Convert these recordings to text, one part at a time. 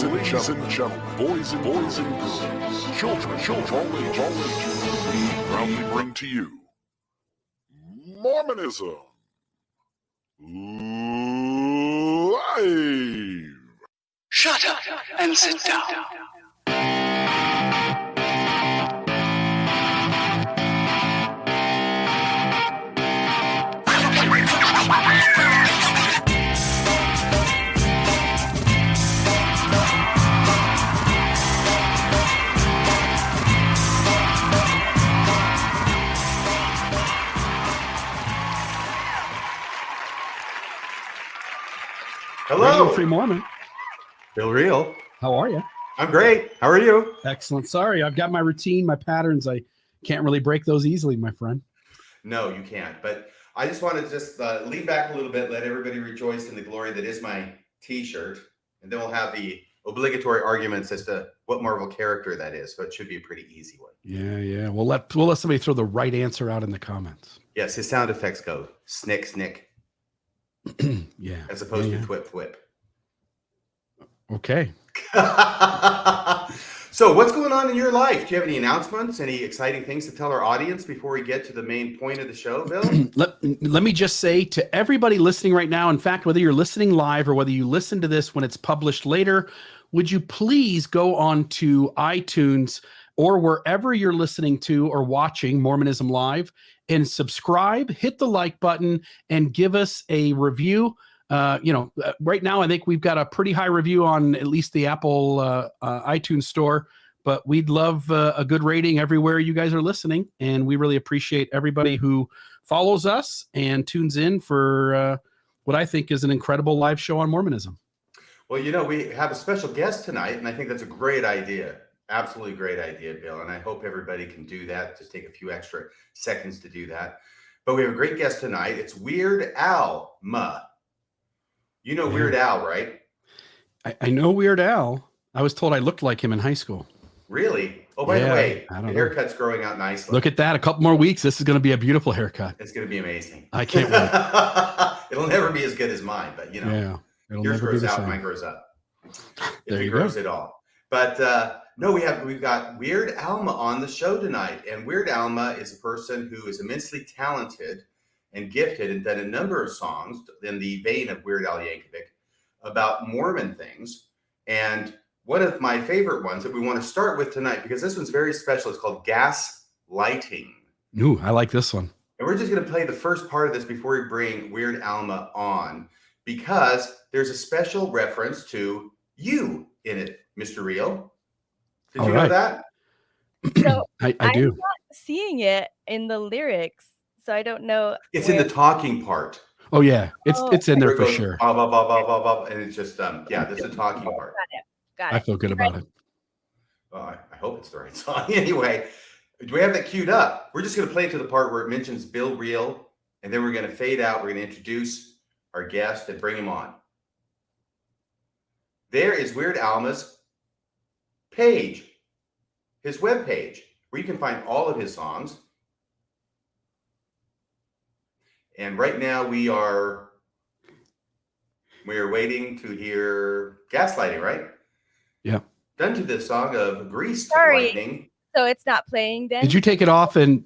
Ladies and gentlemen, boys and girls, children of all ages, we proudly bring to you Mormonism Live. Shut up and sit down. Hello, Free Mormon. Bill Real. How are you? I'm great. How are you? Excellent. Sorry, I've got my routine, my patterns. I can't really break those easily, my friend. No, you can't. But I just want to lean back a little bit, let everybody rejoice in the glory that is my T-shirt, and then we'll have the obligatory arguments as to what Marvel character that is. So it should be a pretty easy one. Yeah. We'll let somebody throw the right answer out in the comments. Yes, his sound effects go snick, snick. Yeah. As opposed to thwip, thwip. Okay. So what's going on in your life? Do you have any announcements, any exciting things to tell our audience before we get to the main point of the show, Bill? Let me just say to everybody listening right now, in fact, whether you're listening live or whether you listen to this when it's published later, would you please go on to iTunes or wherever you're listening to or watching Mormonism Live and subscribe, hit the like button, and give us a review. Right now, I think we've got a pretty high review on at least the Apple iTunes store, but we'd love a good rating everywhere you guys are listening. And we really appreciate everybody who follows us and tunes in for what I think is an incredible live show on Mormonism. Well, we have a special guest tonight, and I think that's a great idea. Absolutely great idea, Bill. And I hope everybody can do that. Just take a few extra seconds to do that. But we have a great guest tonight. It's Weird Alma. You know Weird Al, right? I know Weird Al. I was told I looked like him in high school. Really? Oh, by the way, the haircut's growing out nicely. Look at that. A couple more weeks. This is going to be a beautiful haircut. It's going to be amazing. I can't wait. It'll never be as good as mine, but yours grows out, mine grows up. If it grows at all. But no, we've got Weird Alma on the show tonight. And Weird Alma is a person who is immensely talented and gifted and done a number of songs in the vein of Weird Al Yankovic about Mormon things. And one of my favorite ones that we want to start with tonight, because this one's very special, it's called Gaslighting. Ooh, I like this one. And we're just going to play the first part of this before we bring Weird Alma on, because there's a special reference to you in it, Mr. Real. Did you know that? So I do. I'm not seeing it in the lyrics, so I don't know. It's in the talking part. Oh yeah, it's in there for sure. Blah, blah, blah, blah, blah, blah, and it's just there's a talking part. Got it. I feel good about it. Well, I hope it's the right song. Anyway, do we have that queued up? We're just going to play it to the part where it mentions Bill Real, and then we're going to fade out. We're going to introduce our guest and bring him on. There is Weird Alma's page, his web page, where you can find all of his songs. And right now we are waiting to hear Gaslighting, right? Yeah. Done to this song of Greased Lightning. So it's not playing then? Did you take it off and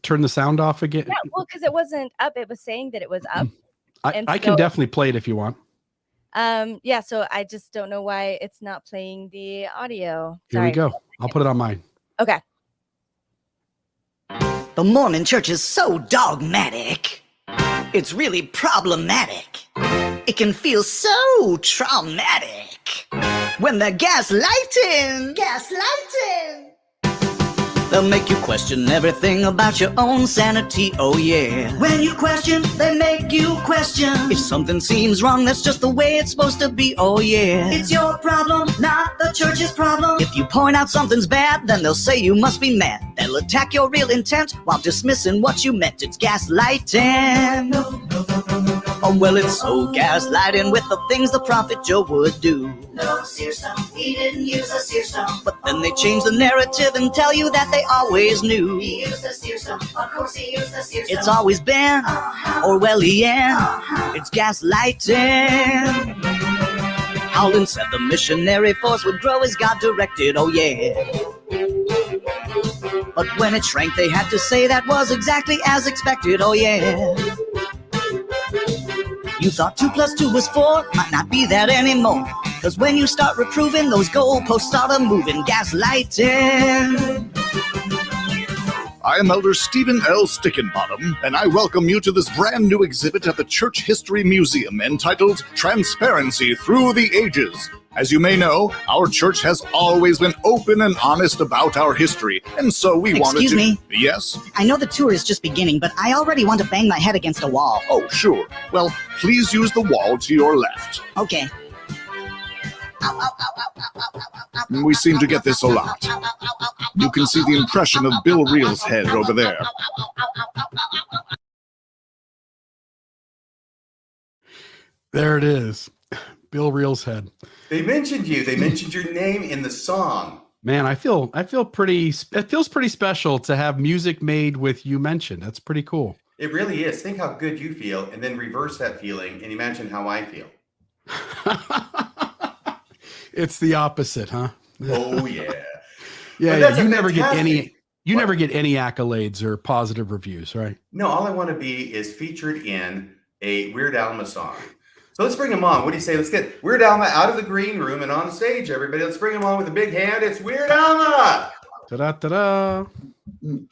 turn the sound off again? Yeah, well, because it wasn't up. It was saying that it was up. I can definitely play it if you want. Yeah, so I just don't know why it's not playing the audio. Here we go. I'll put it on mine. Okay. The Mormon church is so dogmatic. It's really problematic. It can feel so traumatic when they're gaslighting. They'll make you question everything about your own sanity, oh yeah. When you question, they make you question. If something seems wrong, that's just the way it's supposed to be, oh yeah. It's your problem, not the church's problem. If you point out something's bad, then they'll say you must be mad. They'll attack your real intent while dismissing what you meant. It's gaslighting. Oh, well, it's so gaslighting with the things the prophet Joe would do. No, seer stone, he didn't use a seer stone. But then they change the narrative and tell you that they always knew. He used a seer stone, of course he used a seer stone. It's always been Orwellian. It's gaslighting. howled and said the missionary force would grow as God directed, oh yeah. But when it shrank, they had to say that was exactly as expected, oh yeah. You thought 2 + 2 was 4, might not be that anymore. Cause when you start reproving, those goalposts start a-moving. Gaslighting. I am Elder Stephen L. Stickenbottom, and I welcome you to this brand new exhibit at the Church History Museum entitled Transparency Through the Ages. As you may know, our church has always been open and honest about our history, and so we wanted to... Excuse me? Yes? I know the tour is just beginning, but I already want to bang my head against a wall. Oh, sure. Well, please use the wall to your left. Okay. We seem to get this a lot. You can see the impression of Bill Reel's head over there. There it is. Bill Reel's head. They mentioned you. They mentioned your name in the song. Man, it feels pretty special to have music made with you mentioned. That's pretty cool. It really is. Think how good you feel and then reverse that feeling and imagine how I feel. It's the opposite, huh? Oh yeah. Yeah, you never get any accolades or positive reviews, right? No, all I want to be is featured in a Weird Alma song. So let's bring him on. What do you say? Let's get Weird Alma out of the green room and on stage, everybody. Let's bring him on with a big hand. It's Weird Alma. Ta-da, ta-da.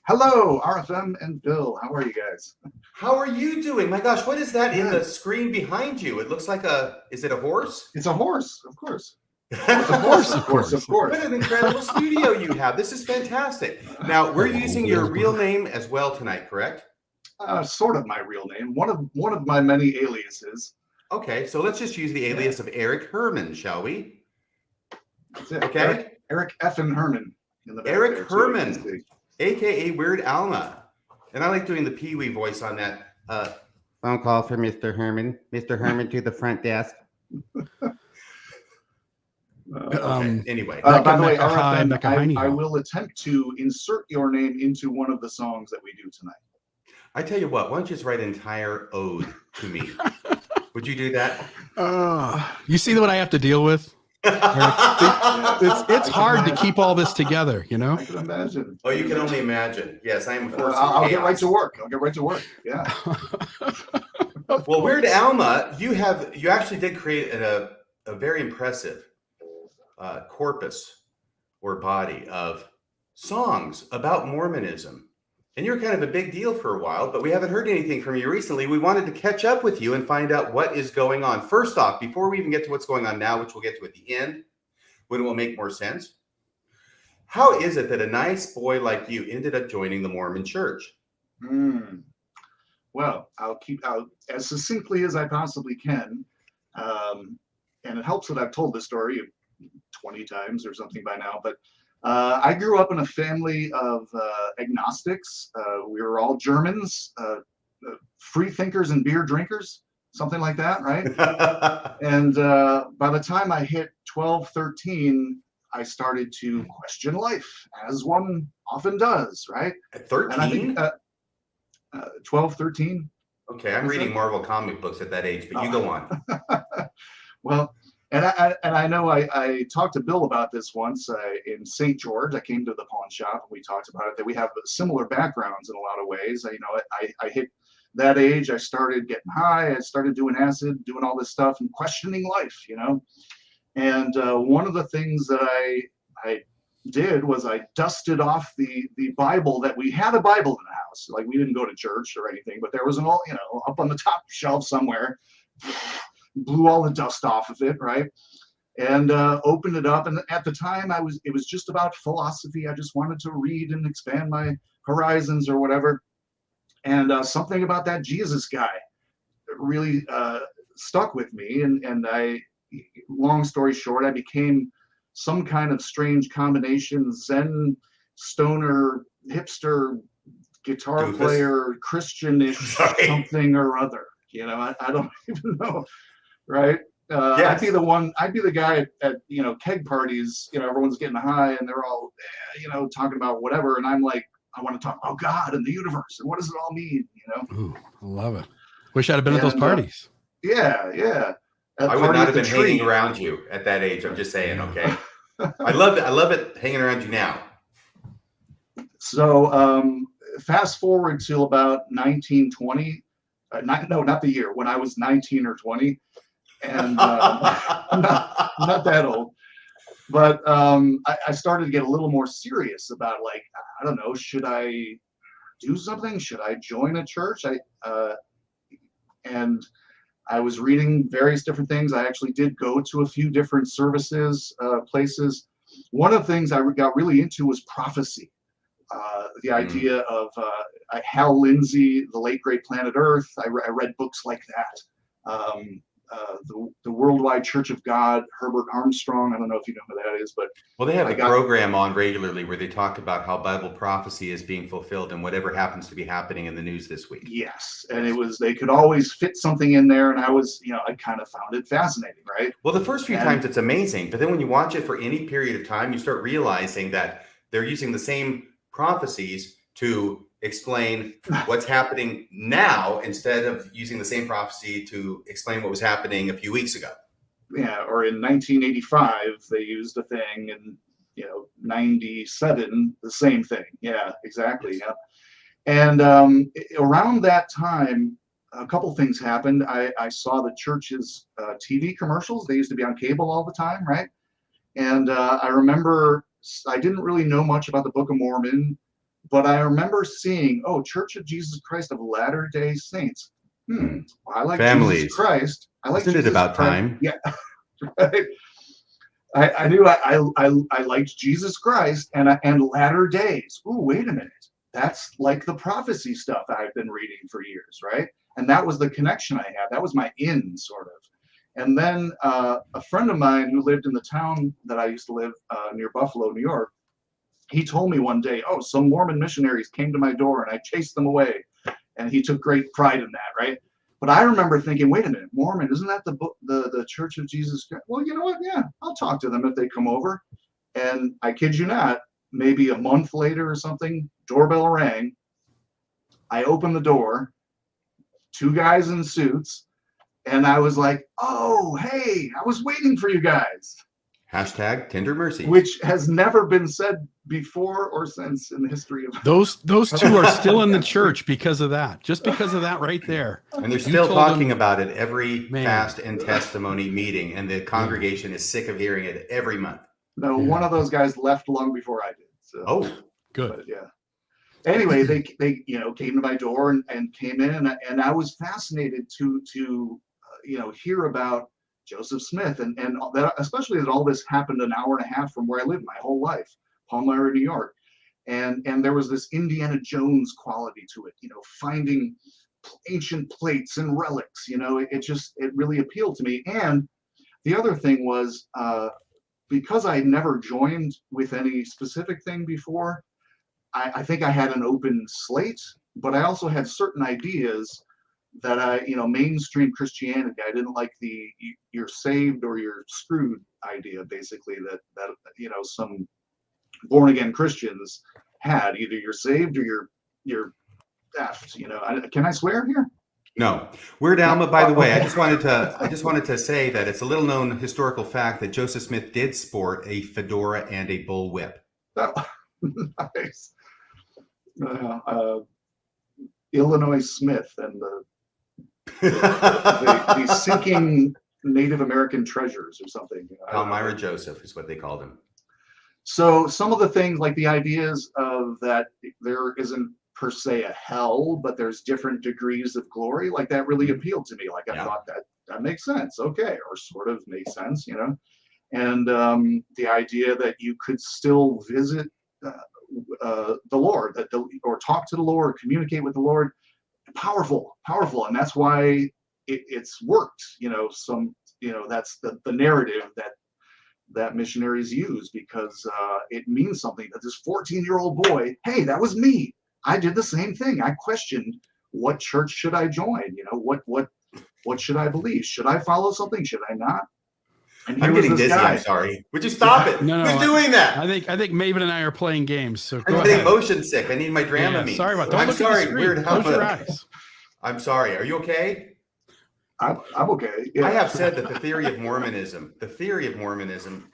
Hello, RFM and Bill. How are you guys? How are you doing? My gosh, what is that in the screen behind you? It looks like is it a horse? It's a horse, of course. Of course. What an incredible studio you have. This is fantastic. Now, we're using your real name as well tonight, correct? Sort of my real name. One of my many aliases. Okay, so let's just use the alias of Eric Herman, shall we? That's it. Okay. Eric F. Herman. In the back Eric there, Herman, a.k.a. Weird Alma. And I like doing the Pee-wee voice on that. Phone call for Mr. Herman. Mr. Herman to the front desk. Okay. Anyway. By the way, RFM, I will attempt to insert your name into one of the songs that we do tonight. I tell you what, why don't you just write an entire ode to me? Would you do that? You see what I have to deal with? It's hard to keep all this together, you know? I can imagine. Oh, you can only imagine. Yes, I am a force of I'll chaos. get right to work. Yeah. Well, Weird Alma, you actually did create a very impressive corpus or body of songs about Mormonism. And you're kind of a big deal for a while, but we haven't heard anything from you recently. We wanted to catch up with you and find out what is going on. First off, before we even get to what's going on now, which we'll get to at the end, when it will make more sense, how is it that a nice boy like you ended up joining the Mormon church? Well, I'll keep out as succinctly as I possibly can. And it helps that I've told this story 20 times or something by now, but I grew up in a family of agnostics. We were all Germans, free thinkers and beer drinkers, something like that, right? And by the time I hit 12, 13, I started to question life, as one often does, right? At 13? And I think 12, 13. Okay, I'm reading Marvel comic books at that age, but you go on. Well, and I know I talked to Bill about this once in St. George. I came to the pawn shop and we talked about it, that we have similar backgrounds in a lot of ways. I hit that age. I started getting high. I started doing acid, doing all this stuff and questioning life, you know. And one of the things that I did was I dusted off the Bible. That we had a Bible in the house. Like, we didn't go to church or anything, but there was up on the top shelf somewhere. Blew all the dust off of it, right? And opened it up. And at the time, it was just about philosophy. I just wanted to read and expand my horizons or whatever. And something about that Jesus guy really stuck with me. And I, long story short, I became some kind of strange combination, Zen, stoner, hipster, guitar player, Christian-ish something or other. You know, I don't even know. Right. Yes. I'd be the guy at keg parties, everyone's getting high and they're all, talking about whatever. And I'm like, I want to talk about God and the universe and what does it all mean, Ooh, I love it. Wish I'd have been at those parties. Yeah. I would not have been hanging around you at that age. I'm just saying, okay? I love it hanging around you now. So fast forward to about 1920. No, not the year, when I was 19 or 20. And not that old. But I started to get a little more serious about, like, I don't know, should I do something? Should I join a church? And I was reading various different things. I actually did go to a few different services, places. One of the things I got really into was prophecy. The idea of Hal Lindsey, The Late Great Planet Earth. I read books like that. The Worldwide Church of God, Herbert Armstrong. I don't know if you know who that is, but well, they have a program on regularly where they talk about how Bible prophecy is being fulfilled and whatever happens to be happening in the news this week. Yes, and they could always fit something in there, and I kind of found it fascinating, right? Well, the first few times it's amazing, but then when you watch it for any period of time, you start realizing that they're using the same prophecies to explain what's happening now instead of using the same prophecy to explain what was happening a few weeks ago. Yeah, or in 1985 they used a thing, and 97 the same thing. Yeah, exactly. Yeah, and around that time, a couple things happened. I saw the church's TV commercials. They used to be on cable all the time, right? And I remember I didn't really know much about the Book of Mormon. But I remember seeing, Church of Jesus Christ of Latter-day Saints. Well, I like Families. Jesus Christ. I like. Isn't Jesus it about Christ. time? Yeah, right. I knew I liked Jesus Christ and Latter Days. Ooh, wait a minute. That's like the prophecy stuff I've been reading for years, right? And that was the connection I had. That was my in, sort of. And then a friend of mine who lived in the town that I used to live near Buffalo, New York. He told me one day, some Mormon missionaries came to my door and I chased them away. And he took great pride in that, right? But I remember thinking, wait a minute, Mormon, isn't that the Church of Jesus Christ? Well, you know what? Yeah, I'll talk to them if they come over. And I kid you not, maybe a month later or something, doorbell rang. I opened the door, 2 guys in suits, and I was like, oh, hey, I was waiting for you guys. Hashtag tender mercy, which has never been said before or since in the history of those 2 are still in the church because of that, just because of that right there. And they're still talking about it every fast and testimony meeting, and the congregation is sick of hearing it every month. No, one of those guys left long before I did. So. Good. But, yeah. Anyway, they came to my door and came in, and I was fascinated to hear about Joseph Smith, and that, especially that all this happened an hour and a half from where I lived my whole life, Palmyra, New York, and there was this Indiana Jones quality to it, finding ancient plates and relics. It really appealed to me. And the other thing was because I never joined with any specific thing before, I think I had an open slate, but I also had certain ideas that mainstream Christianity, I didn't like the you're saved or you're screwed idea, basically, that some born again Christians had. Either you're saved or you're effed. Can I swear here? No. Weird Alma, by the way, I just wanted to say that it's a little known historical fact that Joseph Smith did sport a fedora and a bull whip. Oh, nice. Illinois Smith and the sinking Native American treasures or something. Palmyra Joseph is what they called him. So some of the things, like the ideas of that there isn't per se a hell, but there's different degrees of glory, like that really appealed to me. Like I thought that makes sense, okay, or sort of makes sense, And the idea that you could still visit the Lord, or talk to the Lord, communicate with the Lord. Powerful, and that's why it's worked. That's the narrative that missionaries use, because it means something. That this 14-year-old boy, hey, that was me. I did the same thing. I questioned, what church should I join? What should I believe? Should I follow something? Should I not? And I'm getting dizzy. I'm sorry. Would you stop it? No, who's doing that? I think Maven and I are playing games. So I'm getting motion sick. I need my Dramamine. Sorry about that. I'm sorry. Weird Close your Alma. eyes. I'm sorry. Are you okay? I'm okay. Yeah. I have said that the theory of Mormonism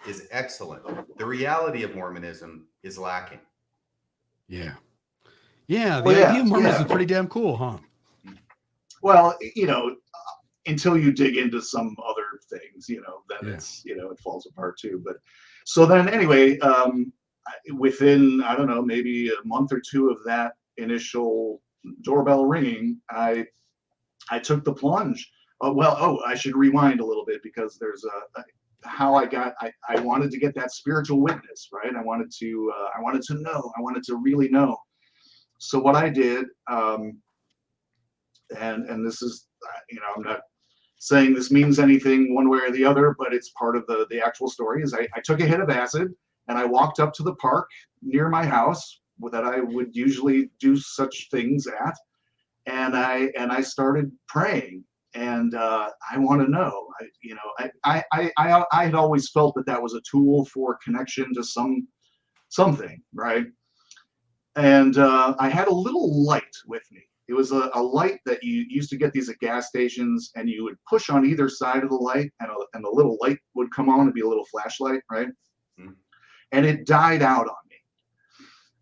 is excellent. The reality of Mormonism is lacking. Yeah. Yeah. The idea of Mormonism is pretty damn cool, huh? Well, until you dig into some other things, then it's, it falls apart too. But so then anyway, within, I don't know, maybe a month or two of that initial doorbell ringing, I took the plunge. I should rewind a little bit, because there's how I wanted to get that spiritual witness, right? I wanted to know, I wanted to really know. So what I did, and this is, I'm not saying this means anything one way or the other, but it's part of the actual story, is I took a hit of acid and I walked up to the park near my house that I would usually do such things at. And I started praying, and I want to know. I had always felt that was a tool for connection to something, right? And I had a little light with me. It was a light that you used to get these at gas stations, and you would push on either side of the light, and the little light would come on and be a little flashlight, right? Mm-hmm. And it died out on me.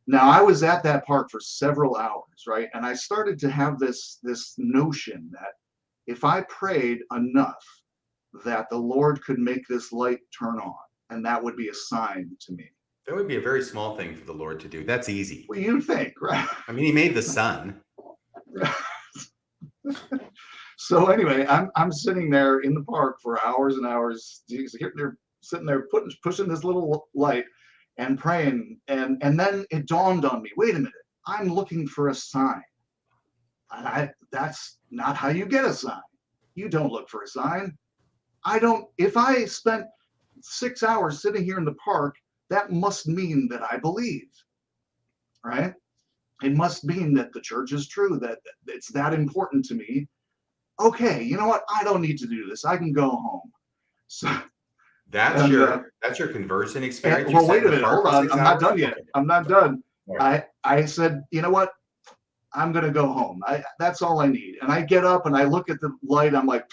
Now, I was at that park for several hours, right? And I started to have this notion that if I prayed enough, that the Lord could make this light turn on, and that would be a sign to me. That would be a very small thing for the Lord to do. That's easy. Well, you'd think, right? I mean, he made the sun. So anyway, I'm sitting there in the park for hours and hours, sitting there pushing this little light and praying, and then it dawned on me, wait a minute, I'm looking for a sign. That's not how you get a sign. You don't look for a sign. If I spent 6 hours sitting here in the park, that must mean that I believe, right? It must mean that the church is true, that it's that important to me. Okay, you know what? I don't need to do this. I can go home. So that's your conversion experience. Well, wait a minute. Hold on. I'm not done yet. I'm not done. Right. I said, you know what? I'm going to go home. That's all I need. And I get up and I look at the light. I'm like,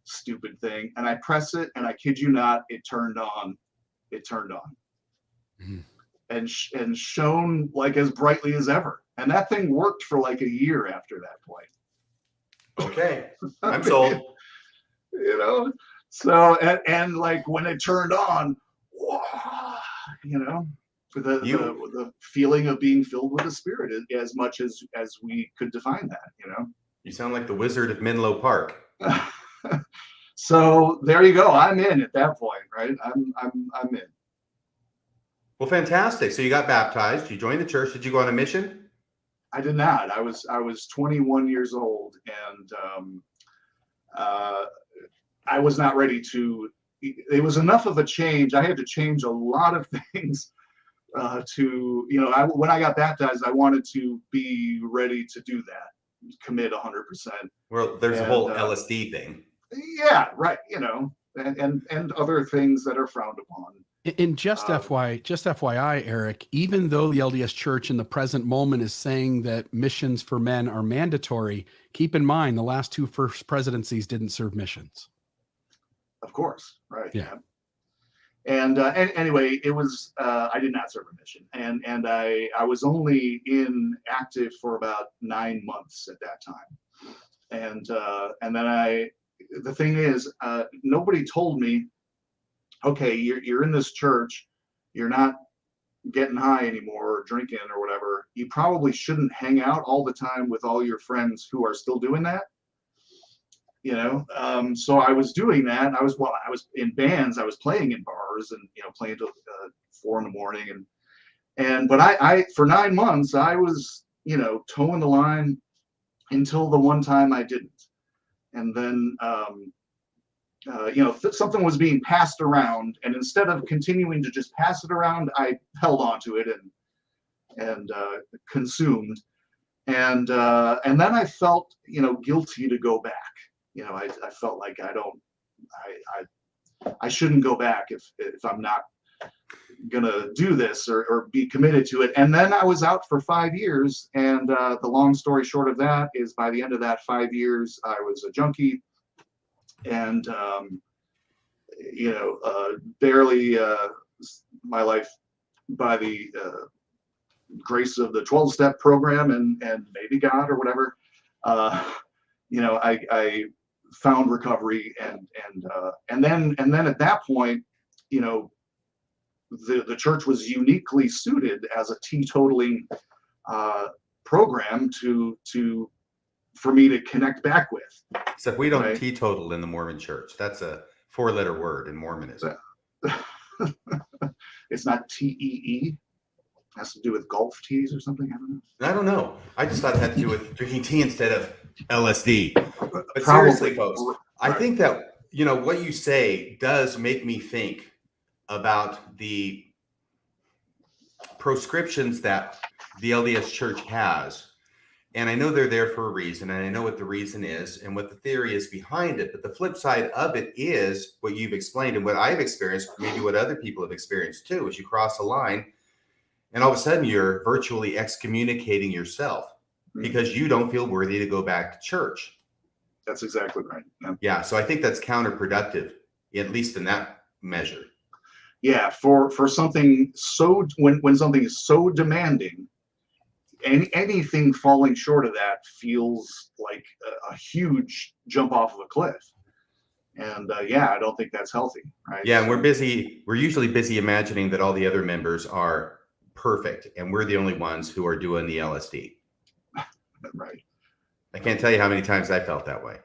stupid thing. And I press it, and I kid you not, it turned on. It turned on. Mm-hmm. And shone like as brightly as ever. And that thing worked for like a year after that point. Okay. I'm sold. So, and like when it turned on, the feeling of being filled with the Spirit, as much as we could define that, You sound like the Wizard of Menlo Park. So there you go. I'm in at that point, right? I'm in. Well, fantastic. So you got baptized, you joined the church. Did you go on a mission? I did not. I was 21 years old, and I was not ready to. It was enough of a change. I had to change a lot of things when I got baptized, I wanted to be ready to do that, commit 100%. Well, there's a whole LSD thing. Yeah, right. And other things that are frowned upon. And just FYI, Eric, even though the LDS Church in the present moment is saying that missions for men are mandatory, keep in mind the last two first presidencies didn't serve missions. Of course, right. Yeah. And anyway, it was I did not serve a mission, and I was only active for about 9 months at that time, and then the thing is, nobody told me, okay, you're in this church, you're not getting high anymore or drinking or whatever. You probably shouldn't hang out all the time with all your friends who are still doing that. So I was doing that. I was in bands. I was playing in bars and playing till 4 a.m. But I for 9 months I was towing the line until the one time I didn't, and then something was being passed around, and instead of continuing to just pass it around, I held onto it and consumed, and then I felt guilty to go back. I felt like I shouldn't go back if I'm not gonna do this or be committed to it. And then I was out for 5 years, and the long story short of that is, by the end of that 5 years, I was a junkie. and barely my life by the grace of the 12-step program and maybe God or whatever, I found recovery, and then at that point, the church was uniquely suited as a teetotaling program for me to connect back with. Except we don't teetotal in the Mormon church. That's a 4-letter word in Mormonism. It's not TEE. Has to do with golf tees or something. I don't know. I just thought it had to do with drinking tea instead of LSD. But Probably. Seriously, folks, I think that what you say does make me think about the proscriptions that the LDS Church has. And I know they're there for a reason, and I know what the reason is and what the theory is behind it. But the flip side of it is what you've explained and what I've experienced, maybe what other people have experienced too, is you cross a line and all of a sudden you're virtually excommunicating yourself because you don't feel worthy to go back to church. That's exactly right. Yeah. So I think that's counterproductive, at least in that measure. Yeah. For something when something is so demanding, anything falling short of that feels like a huge jump off of a cliff. And I don't think that's healthy, right? Yeah, and we're usually busy imagining that all the other members are perfect and we're the only ones who are doing the LSD. Right. I can't tell you how many times I felt that way.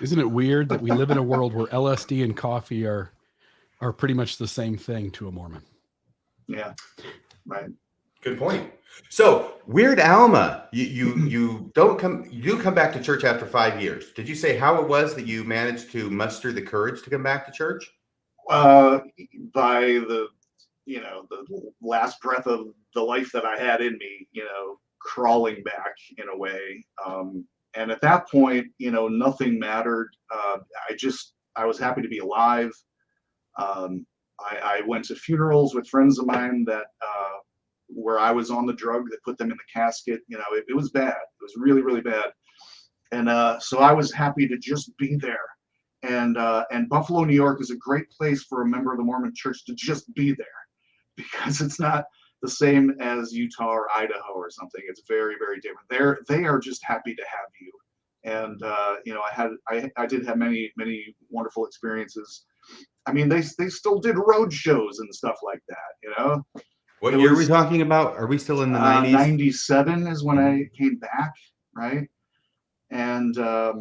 Isn't it weird that we live in a world where LSD and coffee are pretty much the same thing to a Mormon? Yeah. Right. Good point. So Weird Alma, you do come back to church after 5 years. Did you say how it was that you managed to muster the courage to come back to church? By the last breath of the life that I had in me, crawling back in a way. And at that point, nothing mattered. I was happy to be alive. I went to funerals with friends of mine that where I was on the drug that put them in the casket. It was bad. It was really, really bad. And so I was happy to just be there. And Buffalo, New York is a great place for a member of the Mormon church to just be there, because it's not the same as Utah or Idaho or something. It's very, very different. They are just happy to have you. And I did have many, many wonderful experiences. I mean, they still did road shows and stuff like that, What year are we talking about? Are we still in the 90s? 97 is when I came back, right? And a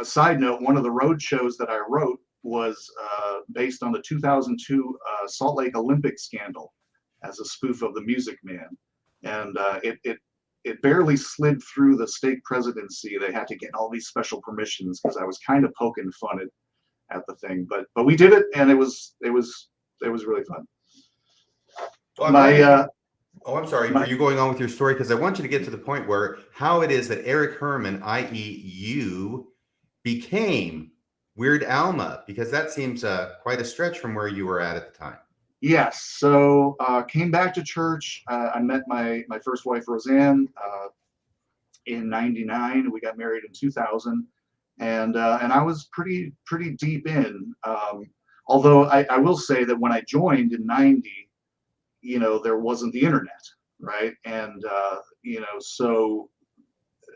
side note, one of the road shows that I wrote was based on the 2002 Salt Lake Olympic scandal as a spoof of the Music Man. And it barely slid through the stake presidency. They had to get all these special permissions because I was kind of poking fun at the thing. But we did it, and it was really fun. Well, I'm sorry. Are you going on with your story? Because I want you to get to the point where how it is that Eric Herman, i.e. you, became Weird Alma, because that seems quite a stretch from where you were at the time. Yes. So came back to church. I met my first wife, Roseanne, in '99. We got married in 2000, and I was pretty deep in. Although I will say that when I joined in '90, there wasn't the internet, right? And so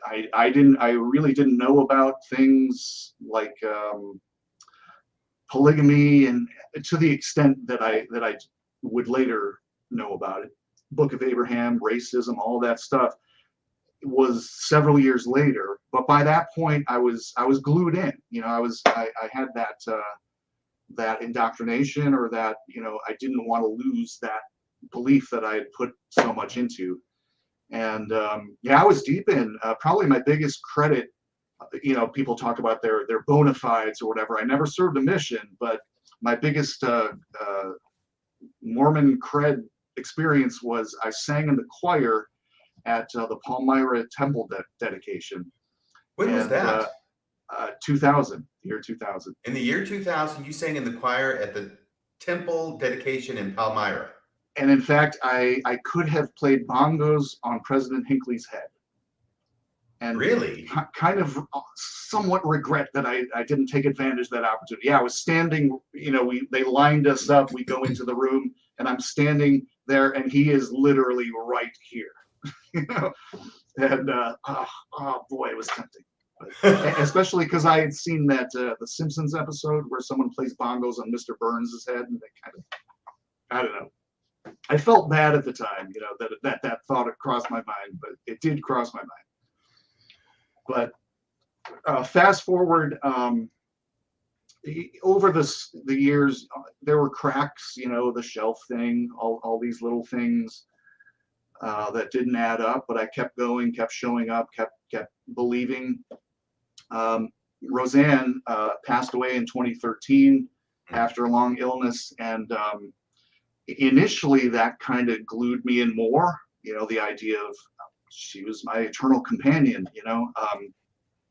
I really didn't know about things like polygamy, and to the extent that I would later know about it. Book of Abraham, racism, all that stuff was several years later. But by that point, I was glued in. I had that indoctrination, or that I didn't want to lose that belief that I had put so much into. And I was deep in. Probably my biggest credit, people talk about their bona fides or whatever. I never served a mission, but my biggest Mormon cred experience was I sang in the choir at the Palmyra Temple dedication. When was that? 2000, year 2000. In the year 2000, you sang in the choir at the temple dedication in Palmyra. And in fact, I could have played bongos on President Hinckley's head. and really kind of somewhat regret that I didn't take advantage of that opportunity. Yeah, I was standing, they lined us up, we go into the room, and I'm standing there, and he is literally right here. And oh boy, it was tempting. Especially because I had seen that the Simpsons episode where someone plays bongos on Mr. Burns' head, and they kind of, I don't know. I felt bad at the time, that thought had crossed my mind, but it did cross my mind. But fast forward, over the years, there were cracks, the shelf thing, all these little things that didn't add up, but I kept going, kept showing up, kept believing. Roseanne passed away in 2013 after a long illness, and initially that kind of glued me in more, the idea of she was my eternal companion,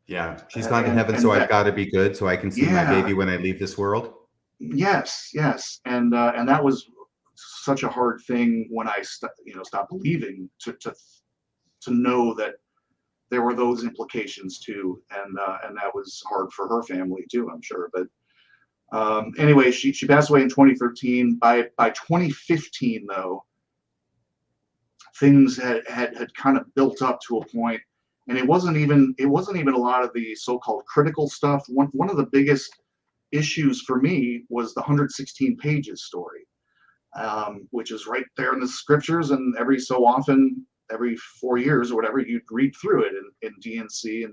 yeah, she's gone to heaven, so I've got to be good so I can see my baby when I leave this world. Yes, and that was such a hard thing when I stopped believing, to know that there were those implications too, and that was hard for her family too, I'm sure. But anyway, she passed away in 2013. By 2015, though, things had kind of built up to a point, and it wasn't even a lot of the so-called critical stuff. One of the biggest issues for me was the 116 pages story, which is right there in the scriptures, and every so often, every 4 years or whatever, you'd read through it in DNC,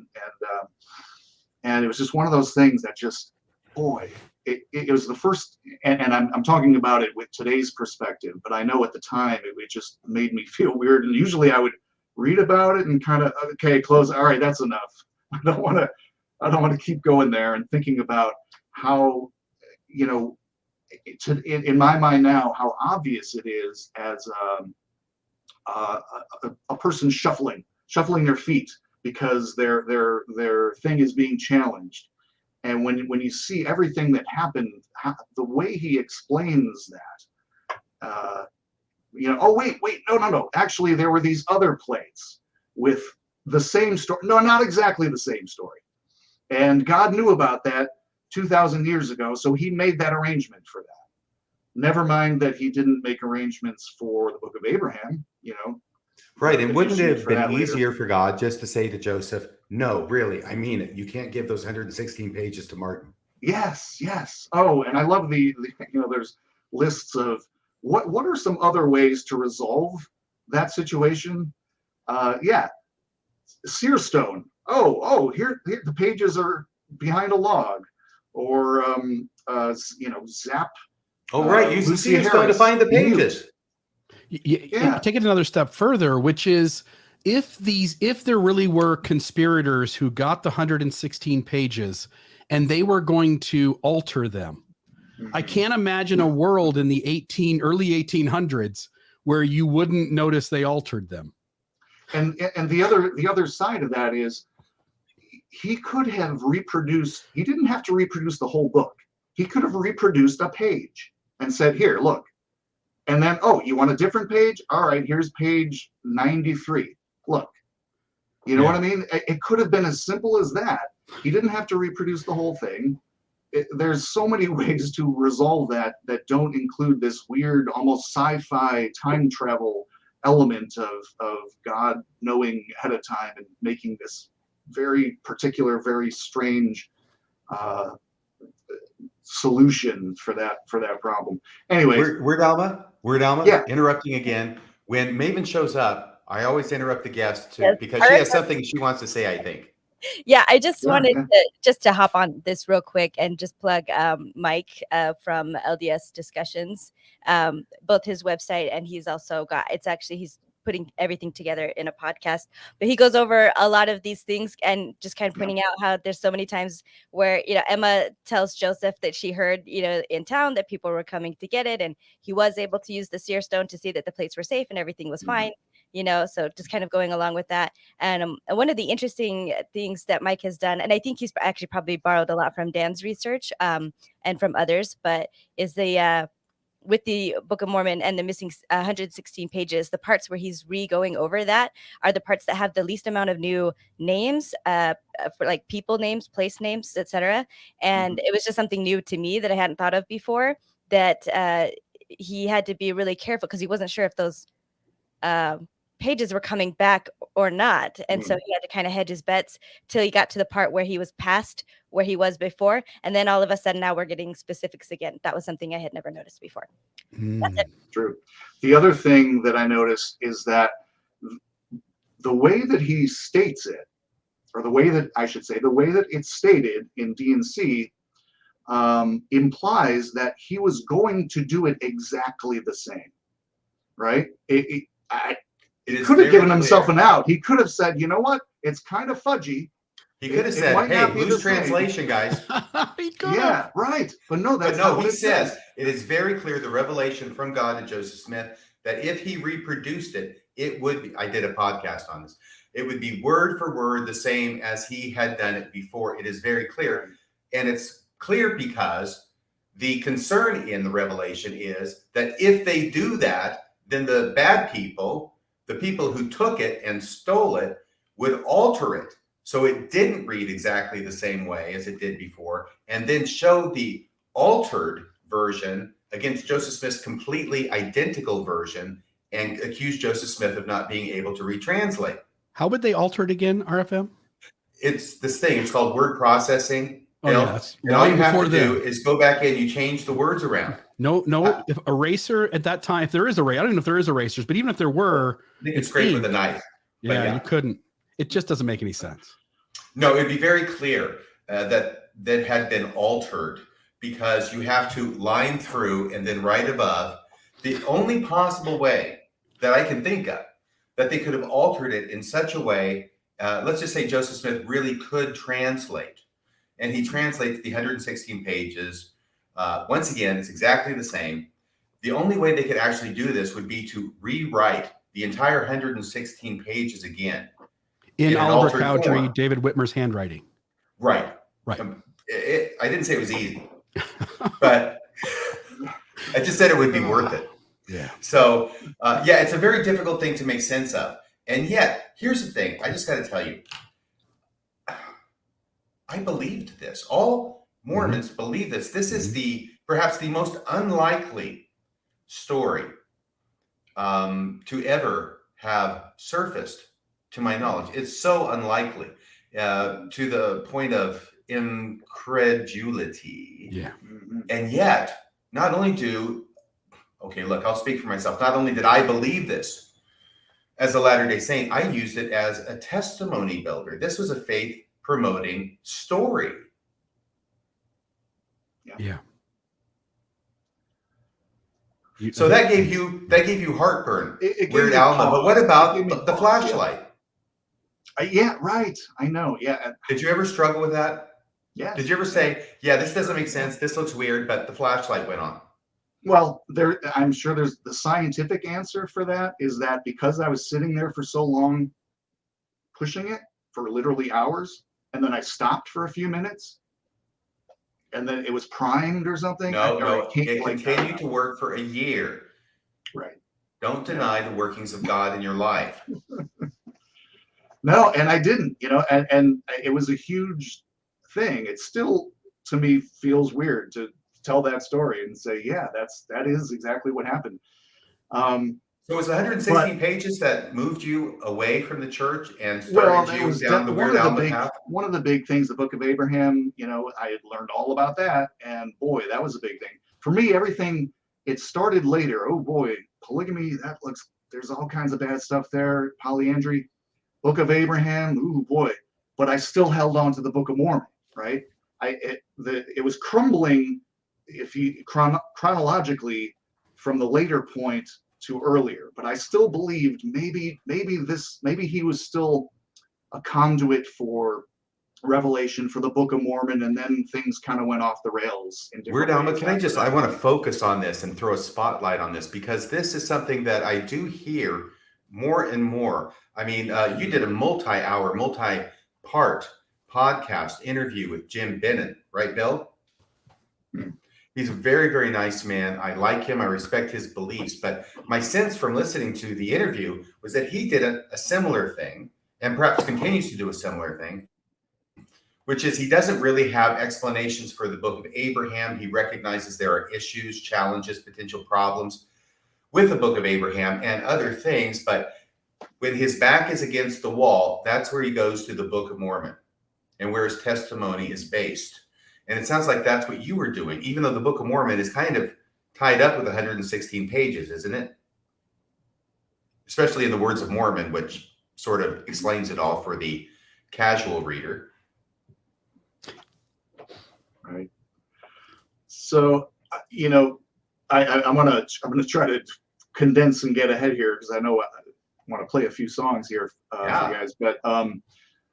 and it was just one of those things that just, boy, it was the first, and I'm talking about it with today's perspective, but I know at the time it just made me feel weird. And usually I would read about it and kind of, okay, close. All right, that's enough. I don't want to keep going there and thinking about how, in my mind now, how obvious it is as a person shuffling their feet because their thing is being challenged. And when you see everything that happened, the way he explains that, oh wait, no, actually there were these other plates with the same story. No, not exactly the same story. And God knew about that 2,000 years ago, so he made that arrangement for that. Never mind that he didn't make arrangements for the Book of Abraham, Right. And wouldn't it have been easier for God just to say to Joseph, no, really, I mean it. You can't give those 116 pages to Martin. Yes. Oh, and I love the there's lists of what are some other ways to resolve that situation. Sear stone. Oh, here the pages are behind a log, or zap. Oh, right. Use the sear stone to find the pages. Take it another step further, which is if there really were conspirators who got the 116 pages and they were going to alter them, I can't imagine a world in the early 1800s where you wouldn't notice they altered them. And the other side of that is he could have reproduced. He didn't have to reproduce the whole book. He could have reproduced a page and said, "Here, look." And then, oh, you want a different page? All right, here's page 93. Look, you know what I mean? It could have been as simple as that. He didn't have to reproduce the whole thing. There's so many ways to resolve that don't include this weird, almost sci-fi time travel element of God knowing ahead of time and making this very particular, very strange solution for that problem. Anyway, Weird Alma, yeah. Interrupting again. When Maven shows up, I always interrupt the guest because she has something she wants to say, I think. Yeah, I just wanted to hop on this real quick and just plug Mike from LDS Discussions, both his website, and he's also he's putting everything together in a podcast, but he goes over a lot of these things and just kind of pointing out how there's so many times where, Emma tells Joseph that she heard, in town that people were coming to get it. And he was able to use the seer stone to see that the plates were safe and everything was fine, so just kind of going along with that. And one of the interesting things that Mike has done, and I think he's actually probably borrowed a lot from Dan's research and from others, but is with the Book of Mormon and the missing 116 pages, the parts where he's going over that are the parts that have the least amount of new names, for like people names, place names, etc. And it was just something new to me that I hadn't thought of before, that he had to be really careful because he wasn't sure if those pages were coming back or not. And so he had to kind of hedge his bets till he got to the part where he was past where he was before. And then all of a sudden now we're getting specifics again. That was something I had never noticed before. That's it. True. The other thing that I noticed is that the way that he states it, or the way that I should say, the way that it's stated in D&C implies that he was going to do it exactly the same, right? He could have given himself an out. He could have said, you know what? It's kind of fudgy. He could have said, hey, loose translation, guys. He could Yeah, right. But no, that's not what he says. It is very clear, the revelation from God to Joseph Smith, that if he reproduced it, it would be, I did a podcast on this, it would be word for word the same as he had done it before. It is very clear. And it's clear because the concern in the revelation is that if they do that, then the bad people, the people who took it and stole it, would alter it so it didn't read exactly the same way as it did before, and then show the altered version against Joseph Smith's completely identical version and accuse Joseph Smith of not being able to retranslate. How would they alter it again, RFM? It's this thing. It's called word processing. Oh, yes. And all you have to do is go back in, you change the words around. No, if eraser at that time, if there is a eraser, I don't know if there is erasers, but even if there were, I think it's great with a knife. Yeah, you couldn't. It just doesn't make any sense. No, it'd be very clear that had been altered, because you have to line through and then right above. The only possible way that I can think of that they could have altered it in such a way, let's just say Joseph Smith really could translate, and he translates the 116 pages. Once again, it's exactly the same. The only way they could actually do this would be to rewrite the entire 116 pages again. In Oliver Cowdery, David Whitmer's handwriting. Right. Right. I didn't say it was easy, but I just said it would be worth it. Yeah. So, it's a very difficult thing to make sense of. And yet, here's the thing. I just got to tell you, I believed this. All Mormons believe this. This is perhaps the most unlikely story to ever have surfaced, to my knowledge. It's so unlikely to the point of incredulity. Yeah. And yet, not only I'll speak for myself. Not only did I believe this as a Latter-day Saint, I used it as a testimony builder. This was a faith promoting story. Yeah. So that gave you heartburn, Weird Alma. But what about the flashlight? Yeah, right. I know. Yeah. Did you ever struggle with that? Yeah. Did you ever say, yeah, this doesn't make sense, this looks weird, but the flashlight went on? Well, I'm sure there's the scientific answer for that is that because I was sitting there for so long pushing it for literally hours, and then I stopped for a few minutes, and then it was primed or something. No, it continued to work for a year. Right. Don't deny the workings of God in your life. No, and I didn't, and it was a huge thing. It still, to me, feels weird to tell that story and say, yeah, that is exactly what happened. So it was 116 pages that moved you away from the church and started you down the Weird Alma path? One of the big things, the Book of Abraham, I had learned all about that, and boy, that was a big thing. For me, everything, it started later. Oh boy, polygamy, there's all kinds of bad stuff there, polyandry. Book of Abraham, ooh boy, but I still held on to the Book of Mormon, right? It was crumbling, if you chronologically, from the later point to earlier, but I still believed maybe he was still a conduit for revelation for the Book of Mormon, and then things kind of went off the rails. Weird Alma, I want to focus on this and throw a spotlight on this, because this is something that I do hear more and more. I mean, you did a multi-hour, multi-part podcast interview with Jim Bennett, right, Bill? He's a very, very nice man. I like him. I respect his beliefs. But my sense from listening to the interview was that he did a similar thing, and perhaps continues to do a similar thing, which is he doesn't really have explanations for the Book of Abraham. He recognizes there are issues, challenges, potential problems with the Book of Abraham and other things. But when his back is against the wall, that's where he goes to the Book of Mormon and where his testimony is based. And it sounds like that's what you were doing, even though the Book of Mormon is kind of tied up with 116 pages, isn't it? Especially in the Words of Mormon, which sort of explains it all for the casual reader. Right. So, you know, I'm gonna try to condense and get ahead here because I know I want to play a few songs here for you guys. But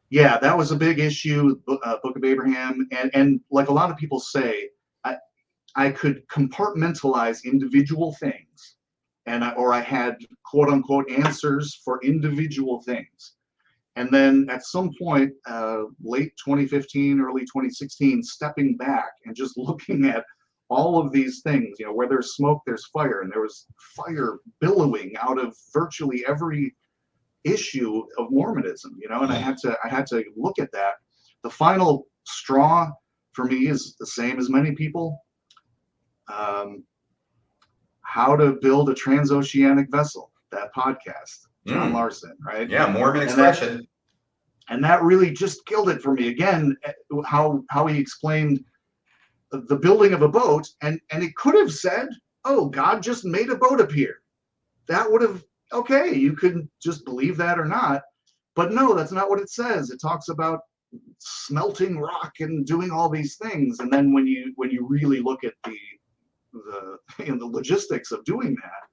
yeah, that was a big issue, Book of Abraham, and like a lot of people say, I could compartmentalize individual things, and I had quote unquote answers for individual things. And then at some point, late 2015, early 2016, stepping back and just looking at all of these things, you know, where there's smoke, there's fire, and there was fire billowing out of virtually every issue of Mormonism, you know, and I had to look at that. The final straw for me is the same as many people. How to Build a Transoceanic Vessel, that podcast. John Larson, right? Yeah, Mormon expression. And that really just killed it for me. Again, how he explained the building of a boat, and it could have said, oh, God just made a boat appear. That would have, okay, you could just believe that or not. But no, that's not what it says. It talks about smelting rock and doing all these things. And then when you really look at the logistics of doing that,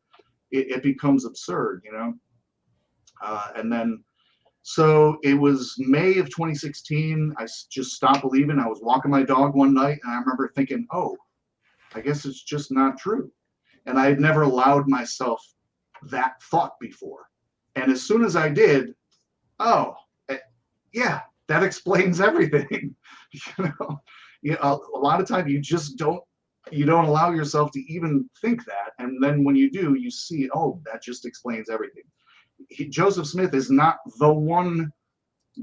it becomes absurd, you know. And then, so it was May of 2016. I just stopped believing. I was walking my dog one night, and I remember thinking, oh, I guess it's just not true. And I had never allowed myself that thought before. And as soon as I did, oh, yeah, that explains everything. You know, a lot of time you just don't allow yourself to even think that. And then when you do, you see, oh, that just explains everything. Joseph Smith is not the one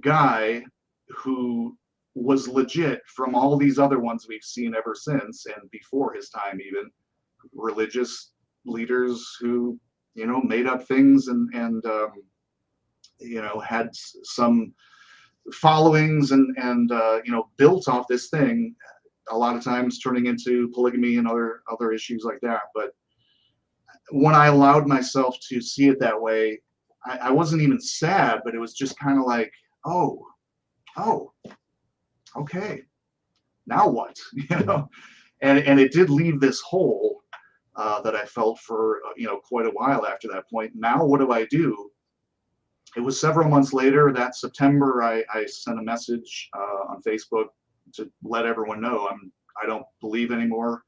guy who was legit from all these other ones we've seen ever since, and before his time even, religious leaders who, you know, made up things and you know, had some followings and you know, built off this thing, a lot of times turning into polygamy and other issues like that. But when I allowed myself to see it that way, I wasn't even sad, but it was just kind of like, oh, okay, now what? You know, and it did leave this hole that I felt for, you know, quite a while after that point. Now what do I do? It was several months later, that September, I sent a message on Facebook to let everyone know I don't believe anymore.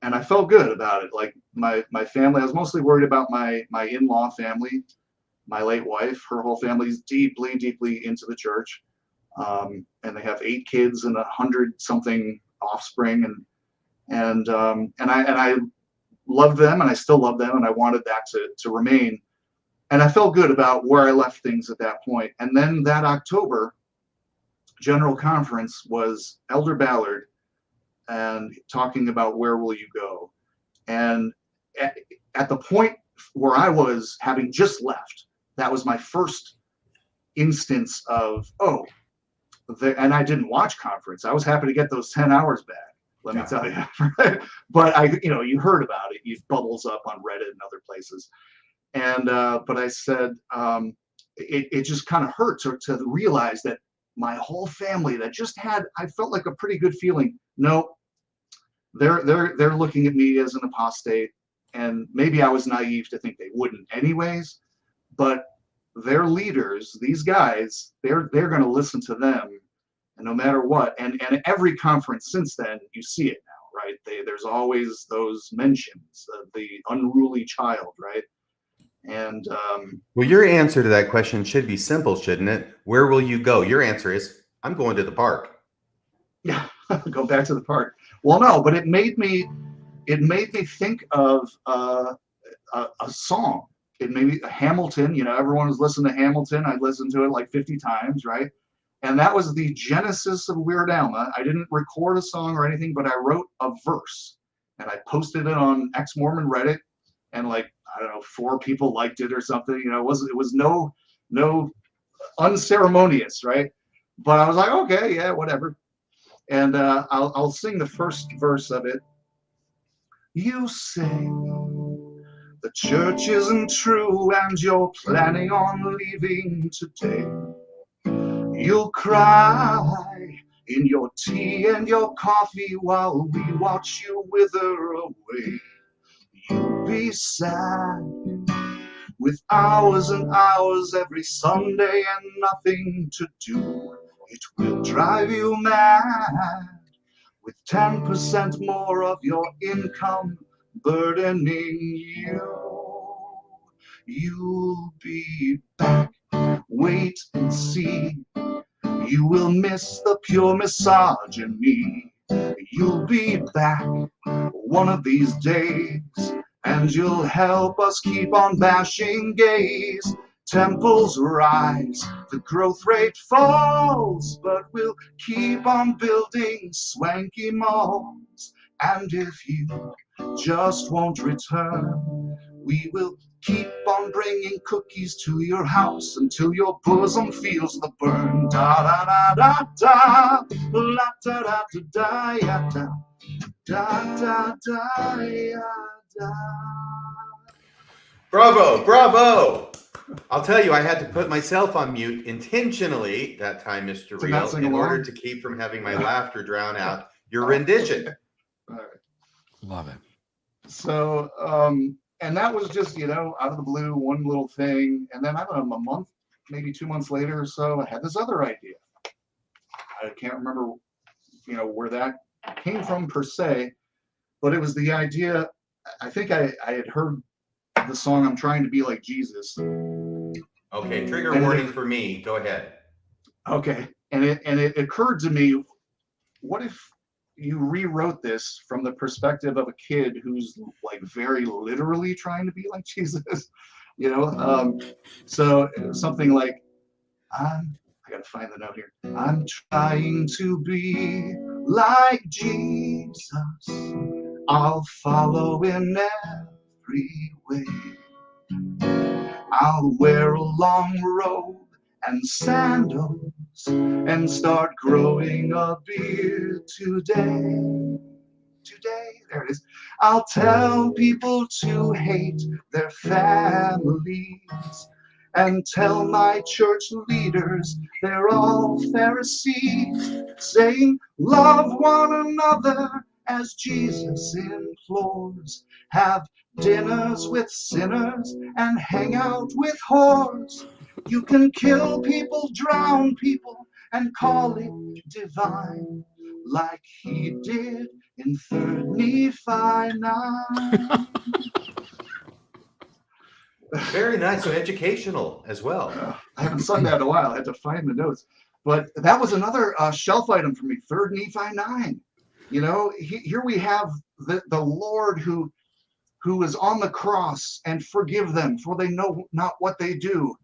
And I felt good about it. Like my family, I was mostly worried about my in-law family, my late wife. Her whole family's deeply, deeply into the church. And they have 8 kids and 100-something offspring. And I loved them, and I still love them, and I wanted that to remain. And I felt good about where I left things at that point. And then that October, General Conference was Elder Ballard and talking about where will you go. And at the point where I was having just left, that was my first instance of, and I didn't watch conference. I was happy to get those 10 hours back, let me tell you. But you heard about it. It bubbles up on Reddit and other places. And, but I said, it just kind of hurt to realize that my whole family that just had, I felt like a pretty good feeling. No, they're looking at me as an apostate, and maybe I was naive to think they wouldn't anyways, but their leaders, these guys, they're going to listen to them, and no matter what. And every conference since then, you see it now, right? There's always those mentions of the unruly child, right? And well, your answer to that question should be simple, shouldn't it? Where will you go? Your answer is, I'm going to the park. Yeah, go back to the park. Well, no, but it made me think of a song. It made me Hamilton. You know, everyone was listening to Hamilton. I listened to it like 50 times, right? And that was the genesis of Weird Alma. I didn't record a song or anything, but I wrote a verse and I posted it on ex-Mormon Reddit, and like, I don't know, 4 people liked it or something. You know, it was no unceremonious, right? But I was like, okay, yeah, whatever. And I'll sing the first verse of it. You say the church isn't true and you're planning on leaving today. You'll cry in your tea and your coffee while we watch you wither away. You'll be sad with hours and hours every Sunday and nothing to do. It will drive you mad with 10% more of your income burdening you. You'll be back, wait and see. You will miss the pure misogyny. You'll be back one of these days, and you'll help us keep on bashing gays. Temples rise, the growth rate falls, but we'll keep on building swanky malls. And if you just won't return, we will keep on bringing cookies to your house until your bosom feels the burn. Da da da da da, la da da da da ya da, da da da ya da. Bravo, bravo! I'll tell you, I had to put myself on mute intentionally that time, Mr. Real, in order to keep from having my laughter drown out your rendition. All right. Love it. So, and that was just, you know, out of the blue, one little thing. And then I don't know, a month, maybe 2 months later or so, I had this other idea. I can't remember, you know, where that came from per se, but it was the idea. I think I had heard the song "I'm Trying to Be Like Jesus." Okay, trigger warning for me. Go ahead. Okay, and it occurred to me, what if you rewrote this from the perspective of a kid who's like very literally trying to be like Jesus, you know? So something like, I gotta find the note here. I'm trying to be like Jesus. I'll follow in every way. I'll wear a long robe and sandals and start growing a beard today. There it is. I'll tell people to hate their families and tell my church leaders they're all Pharisees, saying love one another as Jesus implores. Have dinners with sinners and hang out with whores. You can kill people, drown people, and call it divine, like he did in 3rd Nephi 9. Very nice. So educational as well. I haven't sung that in a while. I had to find the notes. But that was another shelf item for me, 3rd Nephi 9. You know, here we have the Lord who is on the cross, and forgive them, for they know not what they do.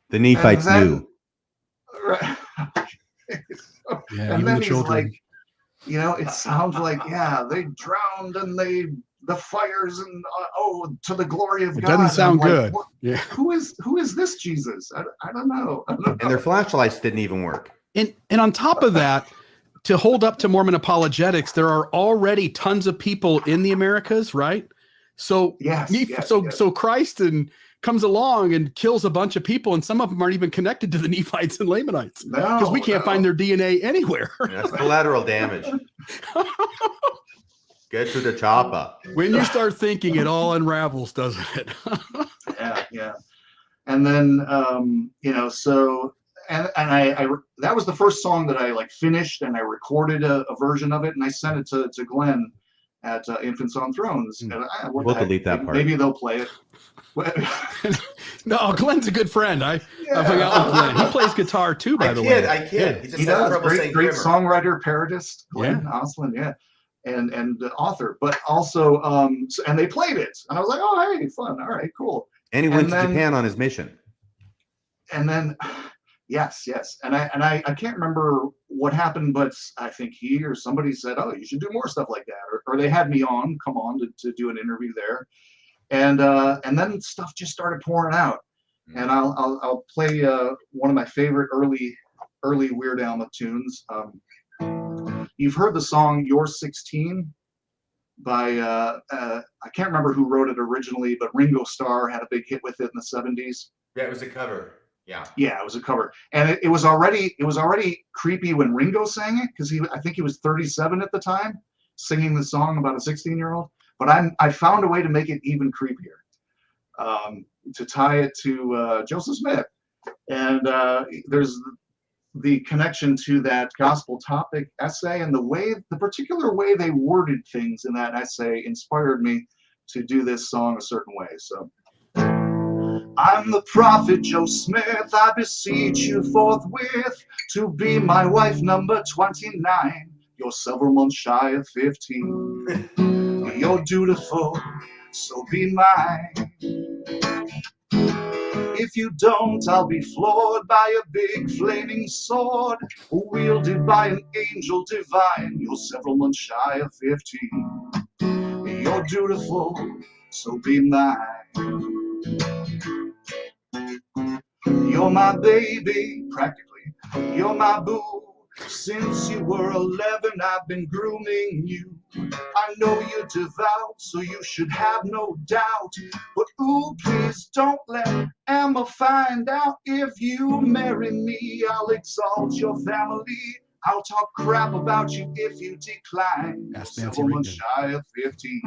The Nephites knew. Right. So, yeah, and then he's like, you know, it sounds like, yeah, they drowned and the fires and to the glory of God. It doesn't sound good. Yeah. Who is this Jesus? I don't know. And their flashlights didn't even work. And on top of that, to hold up to Mormon apologetics, there are already tons of people in the Americas, right? So so Christ comes along and kills a bunch of people, and some of them aren't even connected to the Nephites and Lamanites because we can't find their DNA anywhere. That's collateral damage. Get to the chopper. When you start thinking, it all unravels, doesn't it? Yeah. And then you know, so and I that was the first song that I like finished, and I recorded a version of it, and I sent it to Glenn at Infants on Thrones. And we'll delete that part. Maybe they'll play it. No, Glenn's a good friend. I've hung out with Glenn. He plays guitar too, by the way. I kid. Yeah. He just He has does. trouble saying Great trimmer. songwriter, parodist, Glenn Oslin, and author. But also, and they played it, and I was like, oh, hey, fun. All right, cool. And he went to Japan on his mission. And then, yes, and I can't remember what happened, but I think he or somebody said, oh, you should do more stuff like that, or they had me come on to do an interview there, and then stuff just started pouring out, and I'll play one of my favorite early Weird Alma tunes. You've heard the song "You're 16" by I can't remember who wrote it originally, but Ringo Starr had a big hit with it in the 70s. Yeah, it was a cover. Yeah, it was a cover, and it was already creepy when Ringo sang it, because I think he was 37 at the time, singing the song about a 16-year-old. But I found a way to make it even creepier, to tie it to Joseph Smith, and there's the connection to that gospel topic essay, and the particular way they worded things in that essay inspired me to do this song a certain way. So. I'm the prophet Joe Smith, I beseech you forthwith to be my wife number 29. You're several months shy of 15. You're dutiful, so be mine. If you don't, I'll be floored by a big flaming sword, wielded by an angel divine. You're several months shy of 15. You're dutiful, so be mine. You're my baby, practically. You're my boo. Since you were 11, I've been grooming you. I know you're devout, so you should have no doubt. But ooh, please don't let Emma find out. If you marry me, I'll exalt your family. I'll talk crap about you if you decline. Several months shy of 15.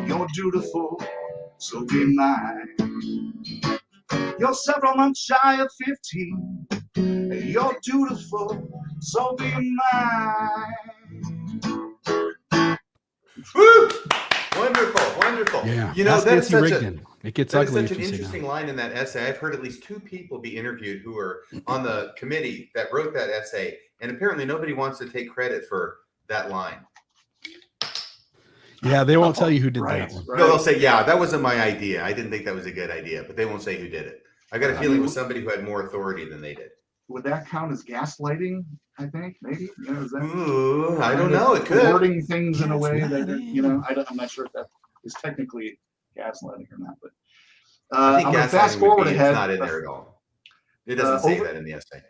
You're dutiful, so be mine. You're several months shy of 15. You're dutiful, so be mine. Woo! Wonderful. Yeah. You know, that's such it gets that ugly. Such an interesting line in that essay. I've heard at least 2 people be interviewed who are on the committee that wrote that essay, and apparently nobody wants to take credit for that line. Yeah, they won't tell you who did that one. No, they'll say, yeah, that wasn't my idea. I didn't think that was a good idea, but they won't say who did it. I got a feeling it was somebody who had more authority than they did. Would that count as gaslighting? I think maybe. You know, is that? Ooh, I don't know. It could. Wording things in a way that I'm not sure if that is technically gaslighting or not. But I think I'm gonna fast forward ahead. It's not in there at all. It doesn't say that in the essay.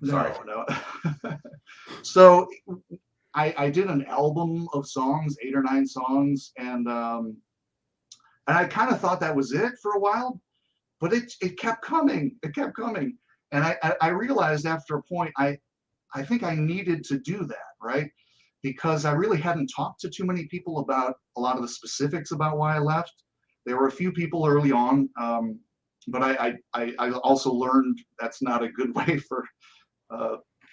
Sorry. No. So I did an album of songs, 8 or 9 songs, and I kind of thought that was it for a while, but it kept coming. It kept coming. And I realized after a point, I think I needed to do that, right? Because I really hadn't talked to too many people about a lot of the specifics about why I left. There were a few people early on, but I also learned that's not a good way for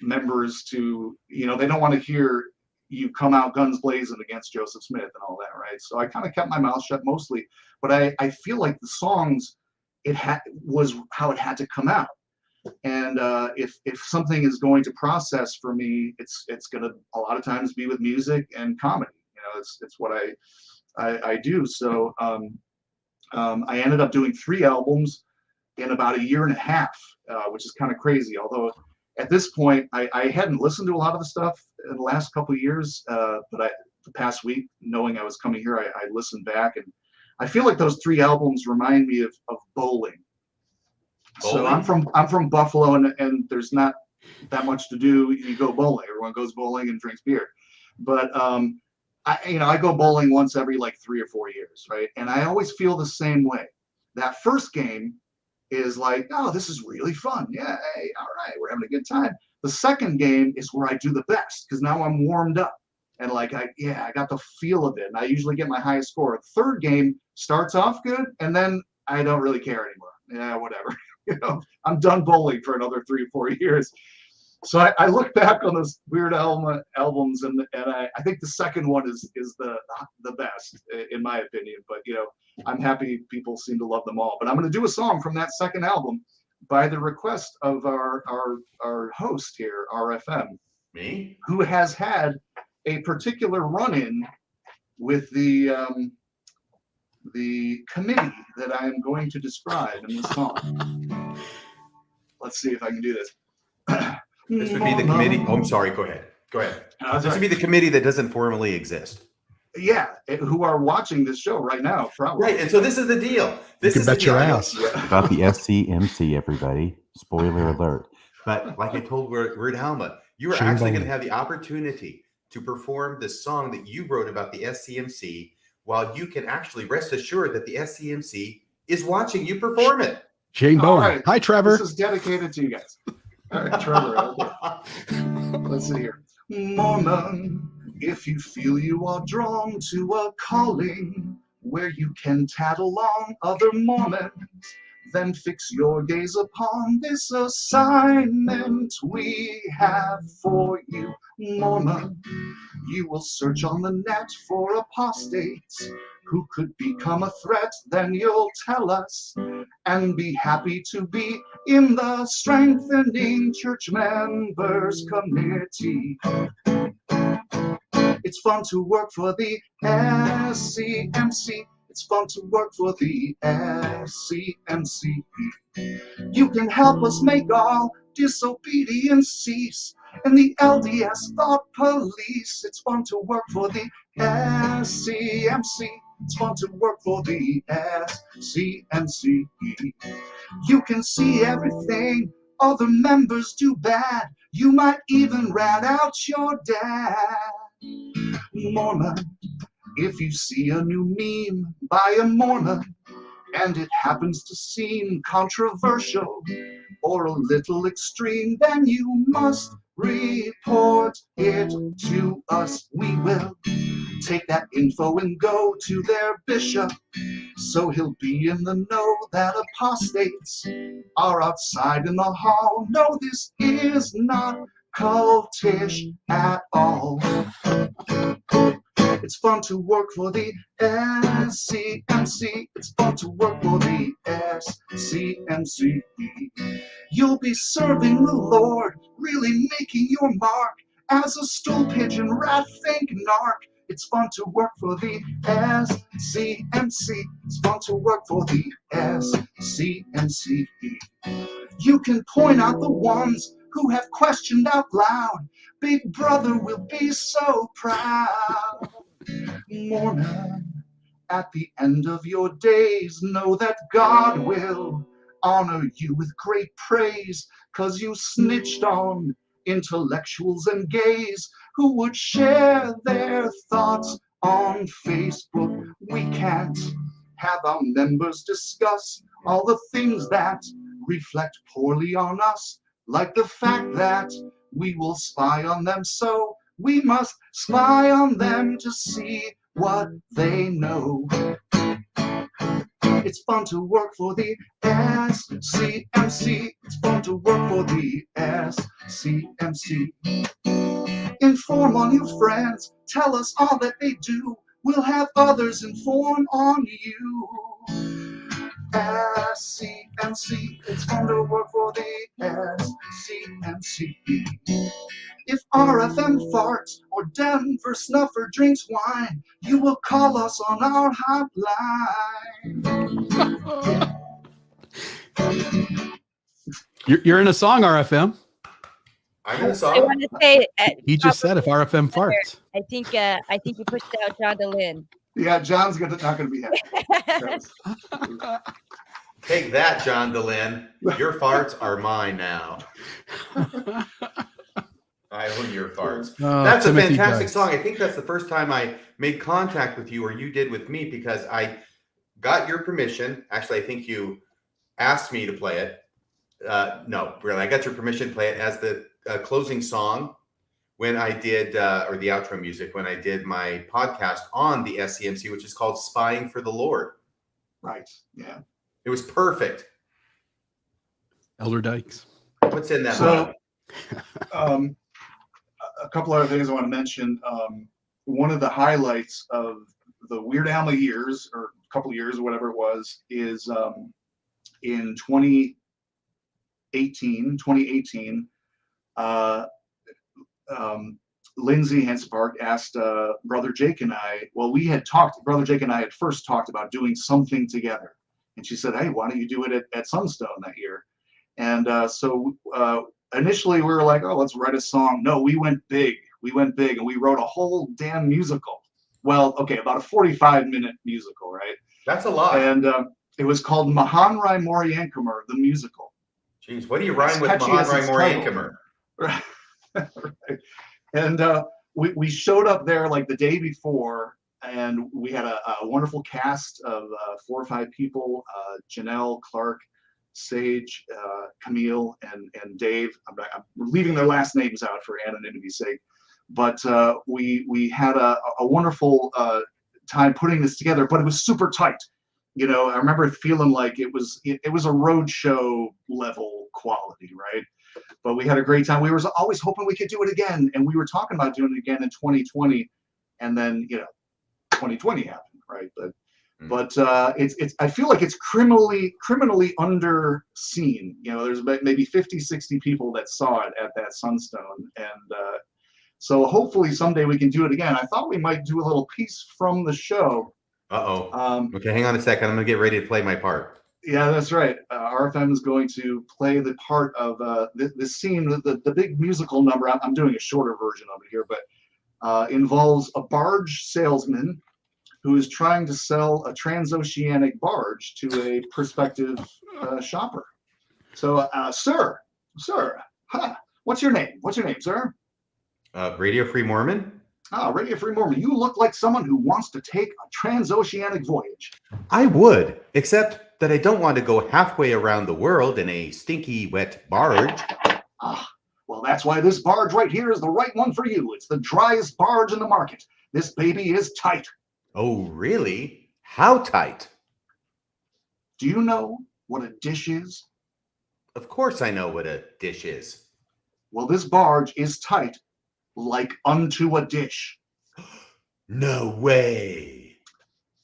members to, they don't want to hear you come out guns blazing against Joseph Smith and all that, right? So I kind of kept my mouth shut mostly, but I feel like the songs, was how it had to come out. And if something is going to process for me, it's going to a lot of times be with music and comedy. It's what I do. So I ended up doing 3 albums in about a year and a half, which is kind of crazy. Although at this point, I hadn't listened to a lot of the stuff in the last couple of years, but the past week, knowing I was coming here, I listened back, and I feel like those 3 albums remind me of bowling. So I'm from Buffalo, and there's not that much to do. You go bowling. Everyone goes bowling and drinks beer, but I go bowling once every like 3 or 4 years, right? And I always feel the same way. That first game is like, oh, this is really fun. Yeah, hey, all right, we're having a good time. The second game is where I do the best because now I'm warmed up and like I got the feel of it, and I usually get my highest score. The third game starts off good, and then I don't really care anymore. Yeah, whatever. I'm done bowling for another 3 or 4 years. So I look back on those Weird Alma albums, and I think the second one is the best in my opinion. But I'm happy people seem to love them all. But I'm going to do a song from that second album by the request of our host here, RFM, me, who has had a particular run-in with the committee that I am going to describe in this song. Let's see if I can do this. This would be the committee. Oh, I'm sorry. Go ahead. This would be the committee that doesn't formally exist. Yeah, who are watching this show right now, probably. Right, and so this is the deal. This you can bet your ass. About the S.C.M.C, everybody. Spoiler alert. But like I told Weird Alma, you are actually going to have the opportunity to perform this song that you wrote about the S.C.M.C, while you can actually rest assured that the S.C.M.C is watching you perform it. Shane Bowen. Right. Hi, Trevor. This is dedicated to you guys. All right, Trevor. Okay. Let's see here. Mormon, if you feel you are drawn to a calling where you can tag along other Mormons, then fix your gaze upon this assignment we have for you. Mormon, you will search on the net for apostates who could become a threat, then you'll tell us, and be happy to be in the Strengthening Church Members Committee. It's fun to work for the S.C.M.C. It's fun to work for the S.C.M.C. You can help us make all disobedience cease in the LDS thought police. It's fun to work for the S.C.M.C. It's fun to work for the S.C.M.C. You can see everything other members do bad. You might even rat out your dad. Mormon, if you see a new meme by a Mormon and it happens to seem controversial or a little extreme, then you must report it to us. We will take that info and go to their bishop, so he'll be in the know that apostates are outside in the hall. No, this is not cultish at all. It's fun to work for the S.C.M.C. It's fun to work for the S.C.M.C. You'll be serving the Lord, really making your mark as a stool pigeon, rat fink narc. It's fun to work for the S.C.M.C. It's fun to work for the S.C.M.C. You can point out the ones who have questioned out loud. Big Brother will be so proud. Mormon, at the end of your days, know that God will honor you with great praise, 'cause you snitched on intellectuals and gays who would share their thoughts on Facebook. We can't have our members discuss all the things that reflect poorly on us, like the fact that we will spy on them, so we must spy on them to see what they know. It's fun to work for the S.C.M.C. It's fun to work for the S.C.M.C. Inform on your friends, tell us all that they do. We'll have others inform on you. S.C.M.C. It's fun to work for the S.C.M.C. If RFM farts or Denver Snuffer drinks wine, you will call us on our hotline. You're in a song, RFM. I'm in a song. I want to say he just said if RFM farts. I think you pushed out John DeLynn. Yeah, John's not going to be happy. Take that, John DeLynn. Your farts are mine now. I own your farts. That's Timothy a fantastic song. I think that's the first time I made contact with you, or you did with me, because I got your permission. Actually, I think you asked me to play it. No, really, I got your permission to play it as the closing song when I did, or the outro music, when I did my podcast on the S.C.M.C, which is called Spying for the Lord. Right, yeah. It was perfect. Elder Dykes. What's in that? A couple other things I want to mention. One of the highlights of the Weird Alma years, or a couple of years, or whatever it was, is in 2018, Lindsay Henspark asked Brother Jake and I, Brother Jake and I had first talked about doing something together. And she said, hey, why don't you do it at Sunstone that year? And so initially we were like, oh, let's write a song. No, we went big. And we wrote a whole damn musical. Well, okay, about a 45-minute musical, right? That's a lot. And it was called Mahanrai Moriankamer, the musical. Jeez, what do you rhyme with Mahanrai Moriankamer? Right. Right. And we showed up there like the day before, and we had a wonderful cast of 4 or 5 people, Janelle, Clark, Sage, Camille, and Dave. I'm leaving their last names out for anonymity's sake. But we had a wonderful time putting this together, but it was super tight. You know, I remember feeling like it was a road show level quality, right? But we had a great time. We were always hoping we could do it again, and we were talking about doing it again in 2020, and then 2020 happened, right? But it's I feel like it's criminally underseen. There's maybe 50, 60 people that saw it at that Sunstone, and so hopefully someday we can do it again. I thought we might do a little piece from the show. Okay, hang on a second. I'm gonna get ready to play my part. Yeah, that's right. RFM is going to play the part of this scene, the big musical number. I'm doing a shorter version of it here, but involves a barge salesman who is trying to sell a transoceanic barge to a prospective shopper. So, sir, what's your name? What's your name, sir? Radio Free Mormon. Radio Free Mormon. You look like someone who wants to take a transoceanic voyage. I would, except that I don't want to go halfway around the world in a stinky, wet barge. Well, that's why this barge right here is the right one for you. It's the driest barge in the market. This baby is tight. Oh, really? How tight? Do you know what a dish is? Of course I know what a dish is. Well, this barge is tight, like unto a dish. No way.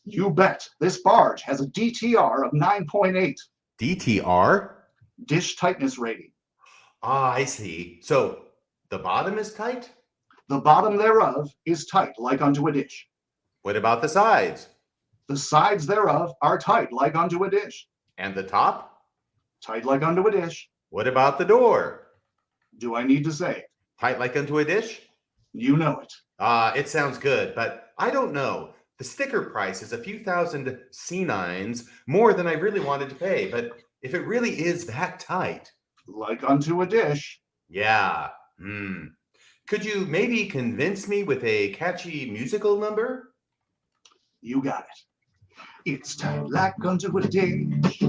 You bet. This barge has a DTR of 9.8. DTR? Dish tightness rating. I see. So the bottom is tight? The bottom thereof is tight, like unto a dish. What about the sides? The sides thereof are tight, like unto a dish. And the top? Tight like unto a dish. What about the door? Do I need to say it? Tight like unto a dish? You know it. It sounds good, but I don't know. The sticker price is a few thousand C9s more than I really wanted to pay, but if it really is that tight. Like unto a dish. Yeah. Could you maybe convince me with a catchy musical number? You got it. It's tight like unto a dish.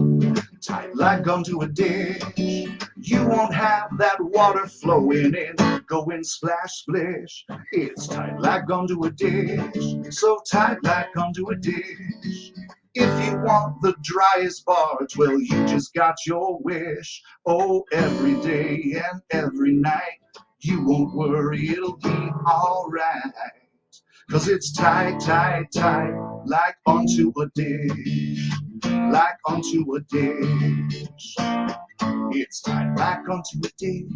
Tight like unto a dish. You won't have that water flowing in, going splash, splish. It's tight like unto a dish. So tight like unto a dish. If you want the driest barge, well, you just got your wish. Oh, every day and every night, you won't worry, it'll be all right. 'Cause it's tight, tight, tight, like unto a dish. Like unto a dish. It's tight like unto a dish.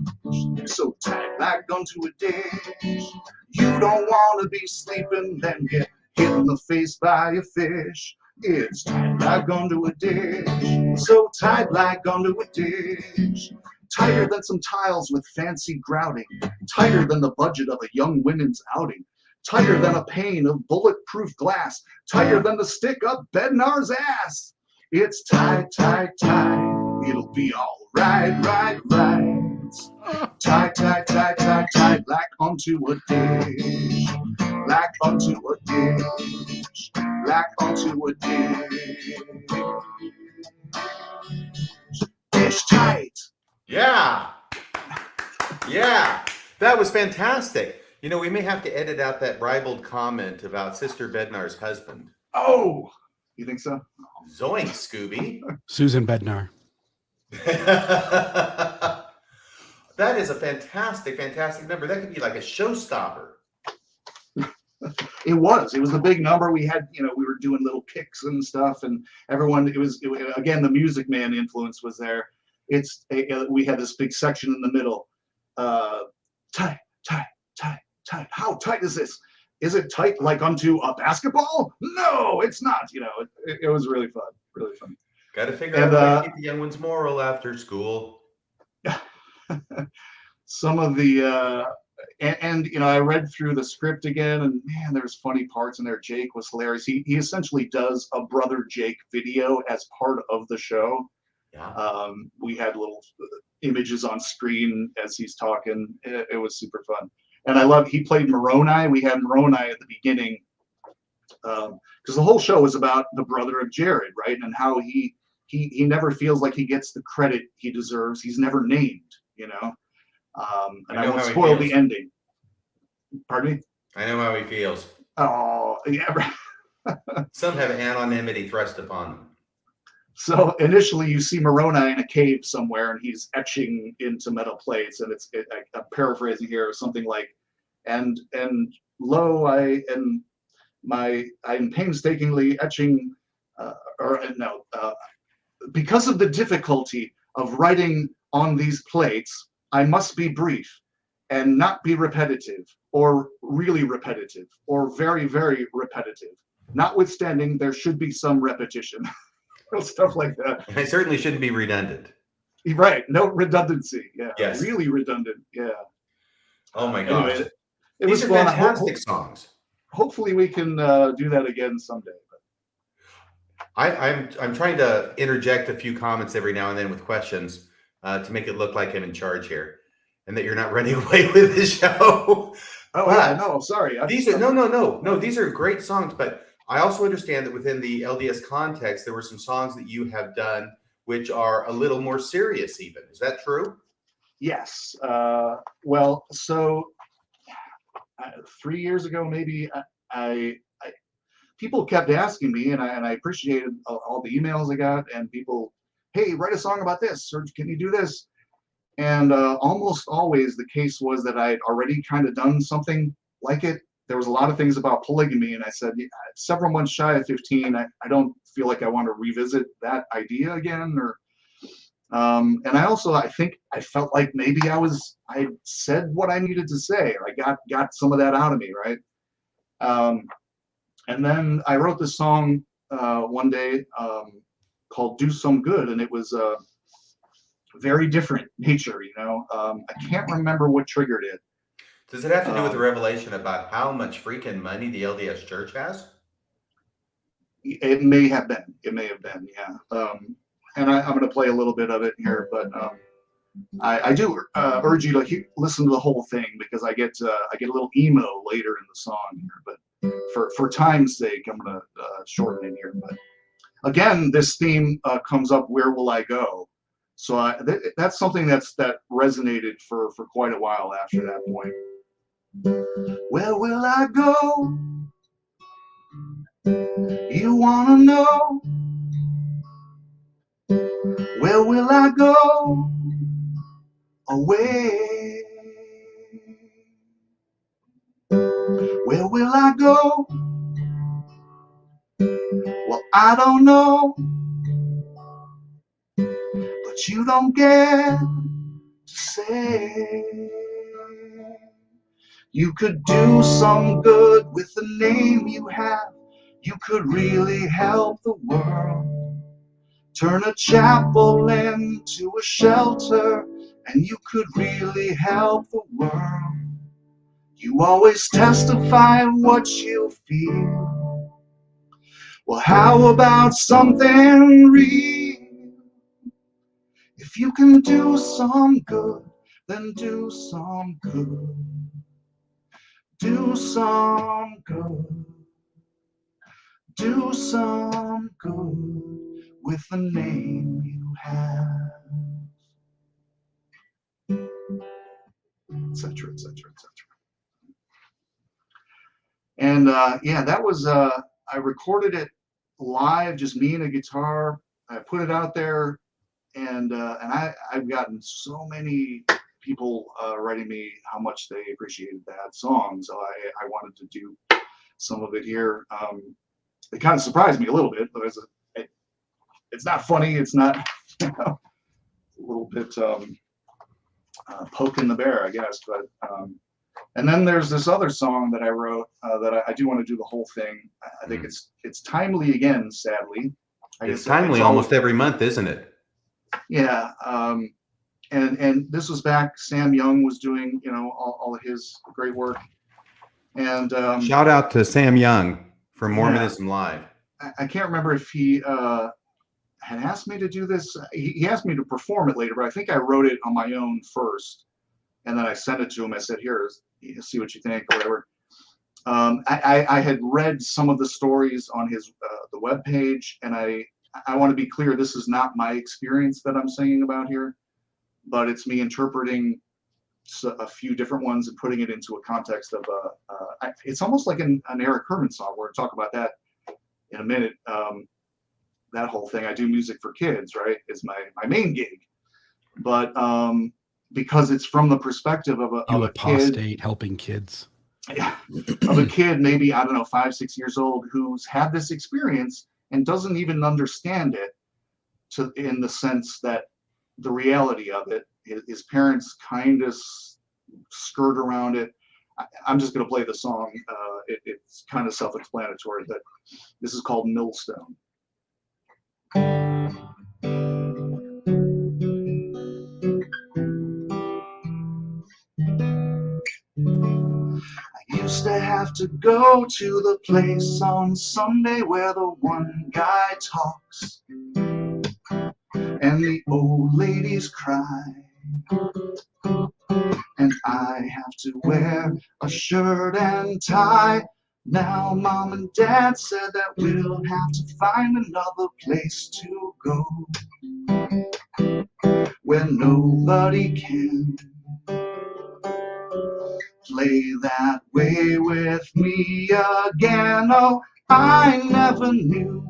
So tight like unto a dish. You don't want to be sleeping, then get hit in the face by a fish. It's tight like unto a dish. So tight like unto a dish. Tighter than some tiles with fancy grouting. Tighter than the budget of a young women's outing. Tighter than a pane of bulletproof glass. Tighter than the stick up Bednar's ass. It's tight, tight, tight. It'll be all right, right, right. Tight, tight, tight, tight, tight, like unto a dish. Like unto a dish. Like unto a dish. Dish tight. Yeah. Yeah. That was fantastic. You know, we may have to edit out that ribald comment about Sister Bednar's husband. Oh, you think so? Zoink, Scooby. Susan Bednar. That That is a fantastic, fantastic number. That could be like a showstopper. It was the big number. We had, we were doing little kicks and stuff, and everyone, again, the Music Man influence was there. We had this big section in the middle. Tight, tight, tight, tight. How tight is this? Is it tight like unto a basketball? No, it's not. It was really fun, really fun. Got to figure out how to keep the young ones moral after school. Some of the I read through the script again, and man, there's funny parts in there. Jake was hilarious. He essentially does a Brother Jake video as part of the show. Yeah. We had little images on screen as he's talking. It was super fun. And he played Moroni. We had Moroni at the beginning because the whole show was about the brother of Jared, right? And how he never feels like he gets the credit he deserves. He's never named, and I won't spoil the ending. Pardon me? I know how he feels. Oh, yeah. Some have anonymity thrust upon them. So initially you see Moroni in a cave somewhere and he's etching into metal plates, and I'm paraphrasing here, something like, and lo, I'm painstakingly etching, because of the difficulty of writing on these plates, I must be brief and not be repetitive or really repetitive or very, very repetitive. Notwithstanding, there should be some repetition. Stuff like that. I certainly shouldn't be redundant. Right. No redundancy. Yeah. Yes. Really redundant. Yeah. Oh my gosh. Anyway, These are fantastic songs. Hopefully we can do that again someday. I'm trying to interject a few comments every now and then with questions to make it look like I'm in charge here and that you're not running away with the show. Oh, yeah, no, sorry. These are no. These are great songs, but I also understand that within the LDS context, there were some songs that you have done which are a little more serious even. Is that true? Yes. Well, so 3 years ago, maybe, people kept asking me, and I appreciated all the emails I got, and people, hey, write a song about this, or can you do this? And almost always the case was that I had already kind of done something like it. There was a lot of things about polygamy, and I said, several months shy of 15, I don't feel like I want to revisit that idea again. And I think I felt like maybe I said what I needed to say. I got some of that out of me, right? And then I wrote this song one day called "Do Some Good," and it was a very different nature. I can't remember what triggered it. Does it have to do with the revelation about how much freaking money the LDS Church has? It may have been. Yeah. And I'm going to play a little bit of it here, but I do urge you to listen to the whole thing, because I get a little emo later in the song here. But for time's sake, I'm going to shorten it here. But again, this theme comes up. Where will I go? So that's something that resonated for quite a while after that point. Where will I go? You wanna know? Where will I go? Away. Where will I go? Well, I don't know, but you don't get to say. You could do some good with the name you have. You could really help the world. Turn a chapel into a shelter, and you could really help the world. You always testify what you feel. Well, how about something real? If you can do some good, then do some good. Do some good. Do some good with the name you have. Etc., etc., etc. And yeah, that was, I recorded it live, just me and a guitar. I put it out there, and I've gotten so many people writing me how much they appreciated that song. So I wanted to do some of it here. It kind of surprised me a little bit, but it's not funny. It's not, you know, a little bit poking the bear, I guess. But and then there's this other song that I wrote that I do want to do the whole thing. I think it's timely again, sadly. It's timely almost every month, isn't it? Yeah. And this was back, Sam Young was doing, you know, all of his great work. And shout out to Sam Young from Mormonism Live. I can't remember if he had asked me to do this. He asked me to perform it later, but I think I wrote it on my own first. And then I sent it to him. I said, here, see what you think, or whatever. I had read some of the stories on his the webpage, and I want to be clear, this is not my experience that I'm singing about here, but it's me interpreting a few different ones and putting it into a context of it's almost like an Eric Herman song. We're going to talk about that in a minute. That whole thing, I do music for kids, right? Is my main gig, but because it's from the perspective of a apostate kid, helping kids. Yeah, of a kid, maybe, I don't know, 5, 6 years old, who's had this experience and doesn't even understand it in the sense that the reality of it, his parents kind of skirt around it. I'm just going to play the song. It's kind of self-explanatory, but this is called Millstone. I used to have to go to the place on Sunday where the one guy talks and the old ladies cry, and I have to wear a shirt and tie. Now Mom and Dad said that we'll have to find another place to go where nobody can play that way with me again. Oh, I never knew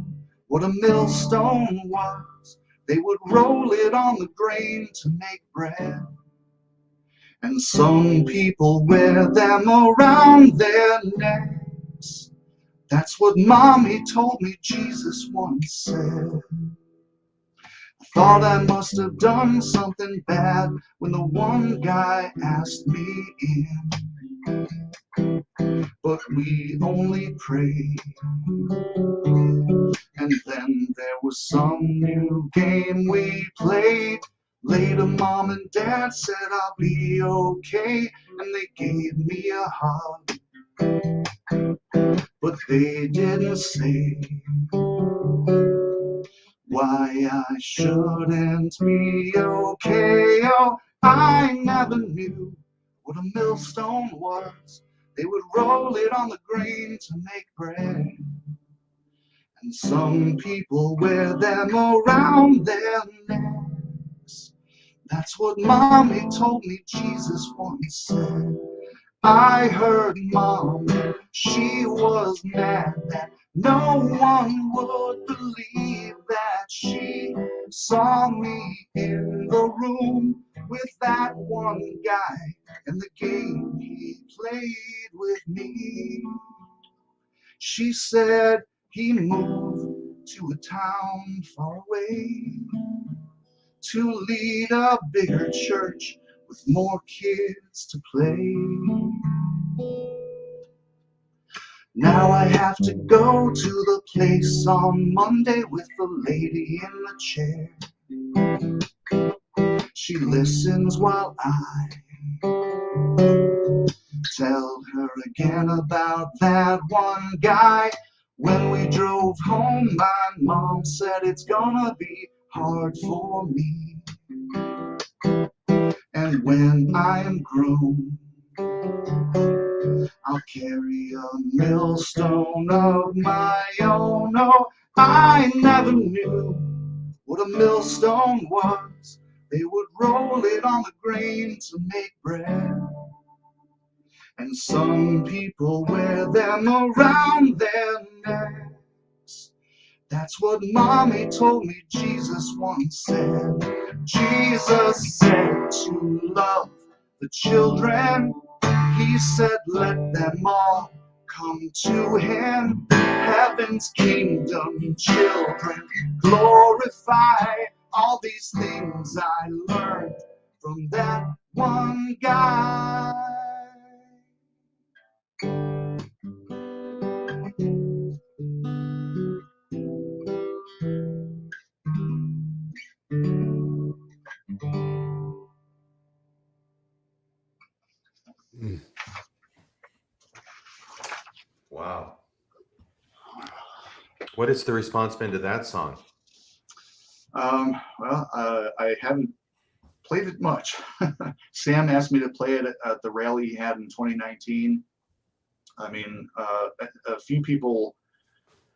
what a millstone was. They would roll it on the grain to make bread, and some people wear them around their necks. That's what Mommy told me Jesus once said. I thought I must have done something bad when the one guy asked me in, but we only prayed. And then there was some new game we played. Later Mom and Dad said I'll be okay, and they gave me a hug, but they didn't say why I shouldn't be okay. Oh, I never knew what a millstone was. They would roll it on the grain to make bread, and some people wear them around their necks. That's what Mommy told me Jesus once said. I heard Mom, she was mad that no one would believe that she saw me in the room with that one guy and the game he played with me. She said he moved to a town far away to lead a bigger church with more kids to play. Now I have to go to the place on Monday with the lady in the chair. She listens while I tell her again about that one guy. When we drove home, my mom said it's gonna be hard for me, and when I am grown, I'll carry a millstone of my own. Oh, I never knew what a millstone was. They would roll it on the grain to make bread, and some people wear them around their necks. That's what Mommy told me Jesus once said. Jesus said to love the children. He said, let them all come to him. Heaven's kingdom children glorify. All these things I learned from that one guy. Wow. What has the response been to that song? Well, I haven't played it much. Sam asked me to play it at the rally he had in 2019. I mean, a few people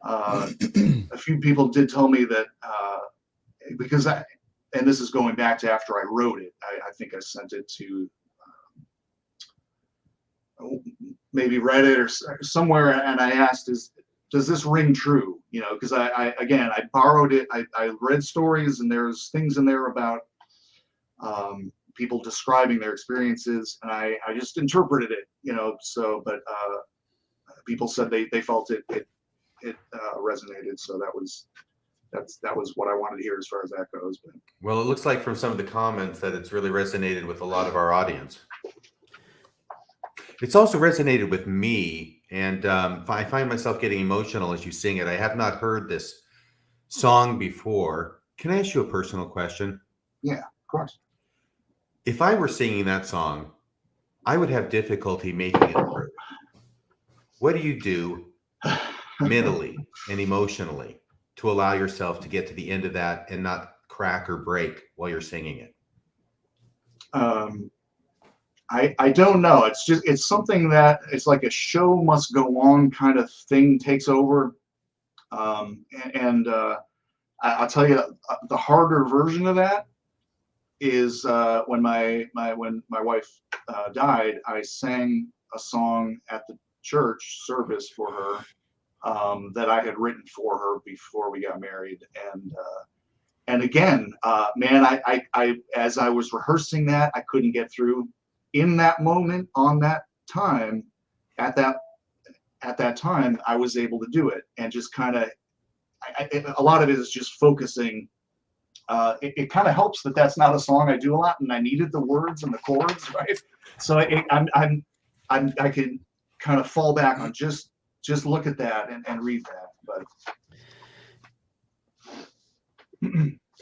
did tell me that because and this is going back to after I wrote it. I think I sent it to maybe Reddit or somewhere, and I asked, does this ring true? You know, because I borrowed it. I read stories, and there's things in there about people describing their experiences, and I just interpreted it, you know. So, but people said they felt it resonated. So that was what I wanted to hear as far as that goes. But. Well, it looks like from some of the comments that it's really resonated with a lot of our audience. It's also resonated with me, and I find myself getting emotional as you sing it. I have not heard this song before. Can I ask you a personal question? Yeah, of course. If I were singing that song, I would have difficulty making it through. What do you do mentally and emotionally to allow yourself to get to the end of that and not crack or break while you're singing it? I don't know. It's something that it's like a show must go on kind of thing takes over. I'll tell you the harder version of that is when my wife died. I sang a song at the church service for her that I had written for her before we got married, and again, man, I as I was rehearsing that, I couldn't get through. In that moment, on that time, at that time, I was able to do it, and just kind of, a lot of it is just focusing. It kind of helps that that's not a song I do a lot, and I needed the words and the chords, right? So I can kind of fall back on just look at that and read that. But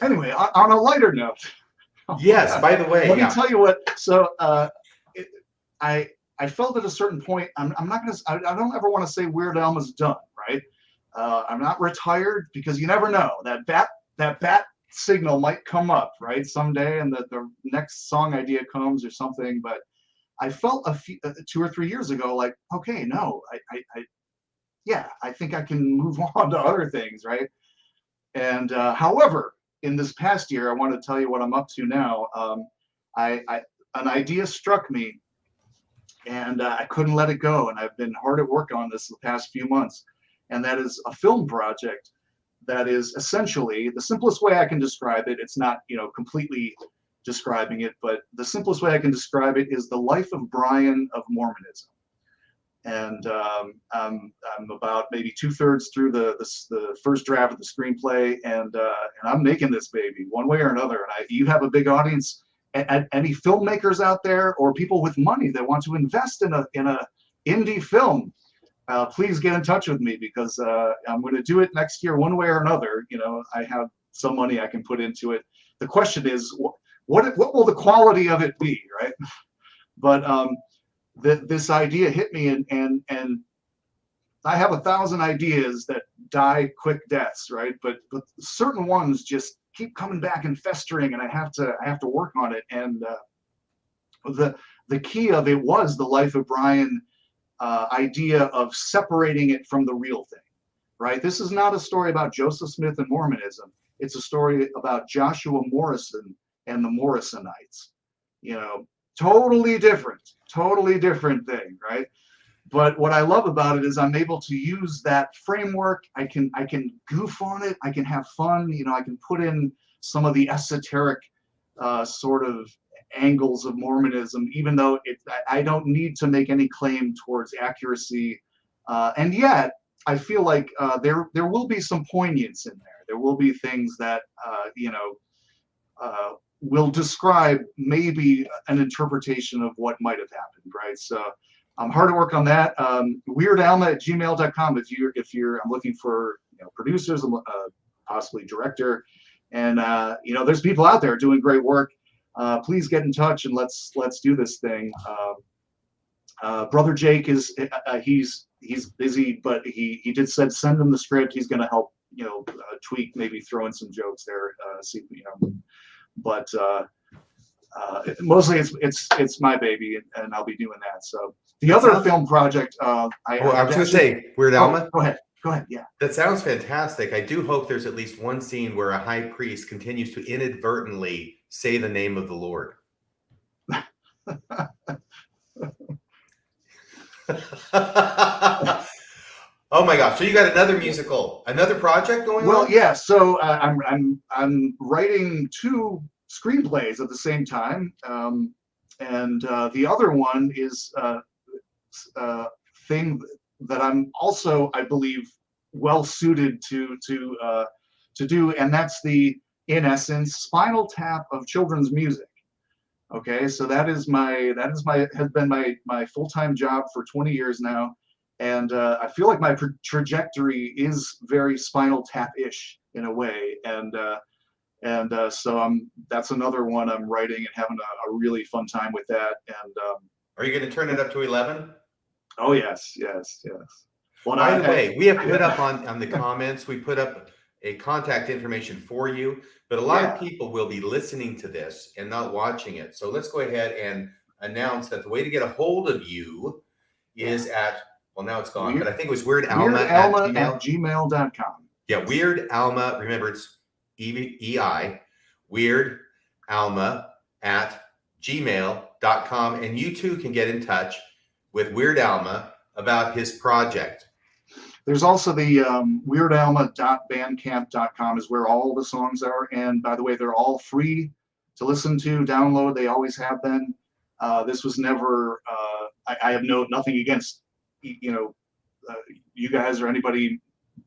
anyway, on a lighter note. Yes, by the way, let me tell you what. So I felt at a certain point, I'm not gonna, I don't ever want to say Weird Alma's done, right? I'm not retired, because you never know, that bat signal might come up, right, someday, and the next song idea comes or something. But I felt 2 or 3 years ago, like, okay, no, I think I can move on to other things, right? And however, in this past year, I want to tell you what I'm up to now. An idea struck me, and I couldn't let it go. And I've been hard at work on this the past few months. And that is a film project that is essentially, the simplest way I can describe it, it's not, you know, completely describing it, but the simplest way I can describe it is the life of Brian of Mormonism. And I'm about maybe 2/3 through the first draft of the screenplay, and I'm making this baby one way or another. And you have a big audience. Any filmmakers out there, or people with money that want to invest in a indie film, please get in touch with me, because I'm going to do it next year one way or another. You know, I have some money I can put into it. The question is, what will the quality of it be, right? But this idea hit me, and I have 1,000 ideas that die quick deaths, right? But certain ones just keep coming back and festering, and I have to work on it. And the key of it was the life of Brian idea of separating it from the real thing, right? This is not a story about Joseph Smith and Mormonism. It's a story about Joshua Morrison and the Morrisonites. You know, totally different thing, right? But what I love about it is I'm able to use that framework. I can goof on it. I can have fun. You know, I can put in some of the esoteric sort of angles of Mormonism, even though I don't need to make any claim towards accuracy. And yet, I feel like there will be some poignance in there. There will be things that will describe maybe an interpretation of what might have happened, right? So I'm hard at work on that. WeirdAlma@gmail.com if you're I'm looking for producers, possibly director, and there's people out there doing great work. Please get in touch and let's do this thing. Brother Jake is he's busy, but he did send him the script. He's going to help tweak, maybe throw in some jokes there. But mostly it's my baby, and I'll be doing that. So the other film project, I was going to say Weird Alma. Go ahead. Yeah. That sounds fantastic. I do hope there's at least one scene where a high priest continues to inadvertently say the name of the Lord. Oh my gosh! So you got another project going on? Well, yeah. So I'm writing 2 screenplays at the same time, and the other one is a thing that I'm also, I believe, well suited to do, and that's in essence, Spinal Tap of children's music. Okay, so that has been my full-time job for 20 years now. And I feel like my trajectory is very Spinal Tap-ish in a way, and so that's another one I'm writing and having a really fun time with that. And are you going to turn it up to 11? Oh yes. Well, by the way, we have put up on the comments. We put up a contact information for you, but a lot of people will be listening to this and not watching it. So let's go ahead and announce that the way to get a hold of you is at. Well, now it's gone, but I think it was Weird Alma at gmail.com. Yeah, Weird Alma. Remember, it's EI, Weird Alma at gmail.com. And you too can get in touch with Weird Alma about his project. There's also the weirdalma.bandcamp.com is where all the songs are. And by the way, they're all free to listen to, download. They always have been. This was never, I have nothing against you guys or anybody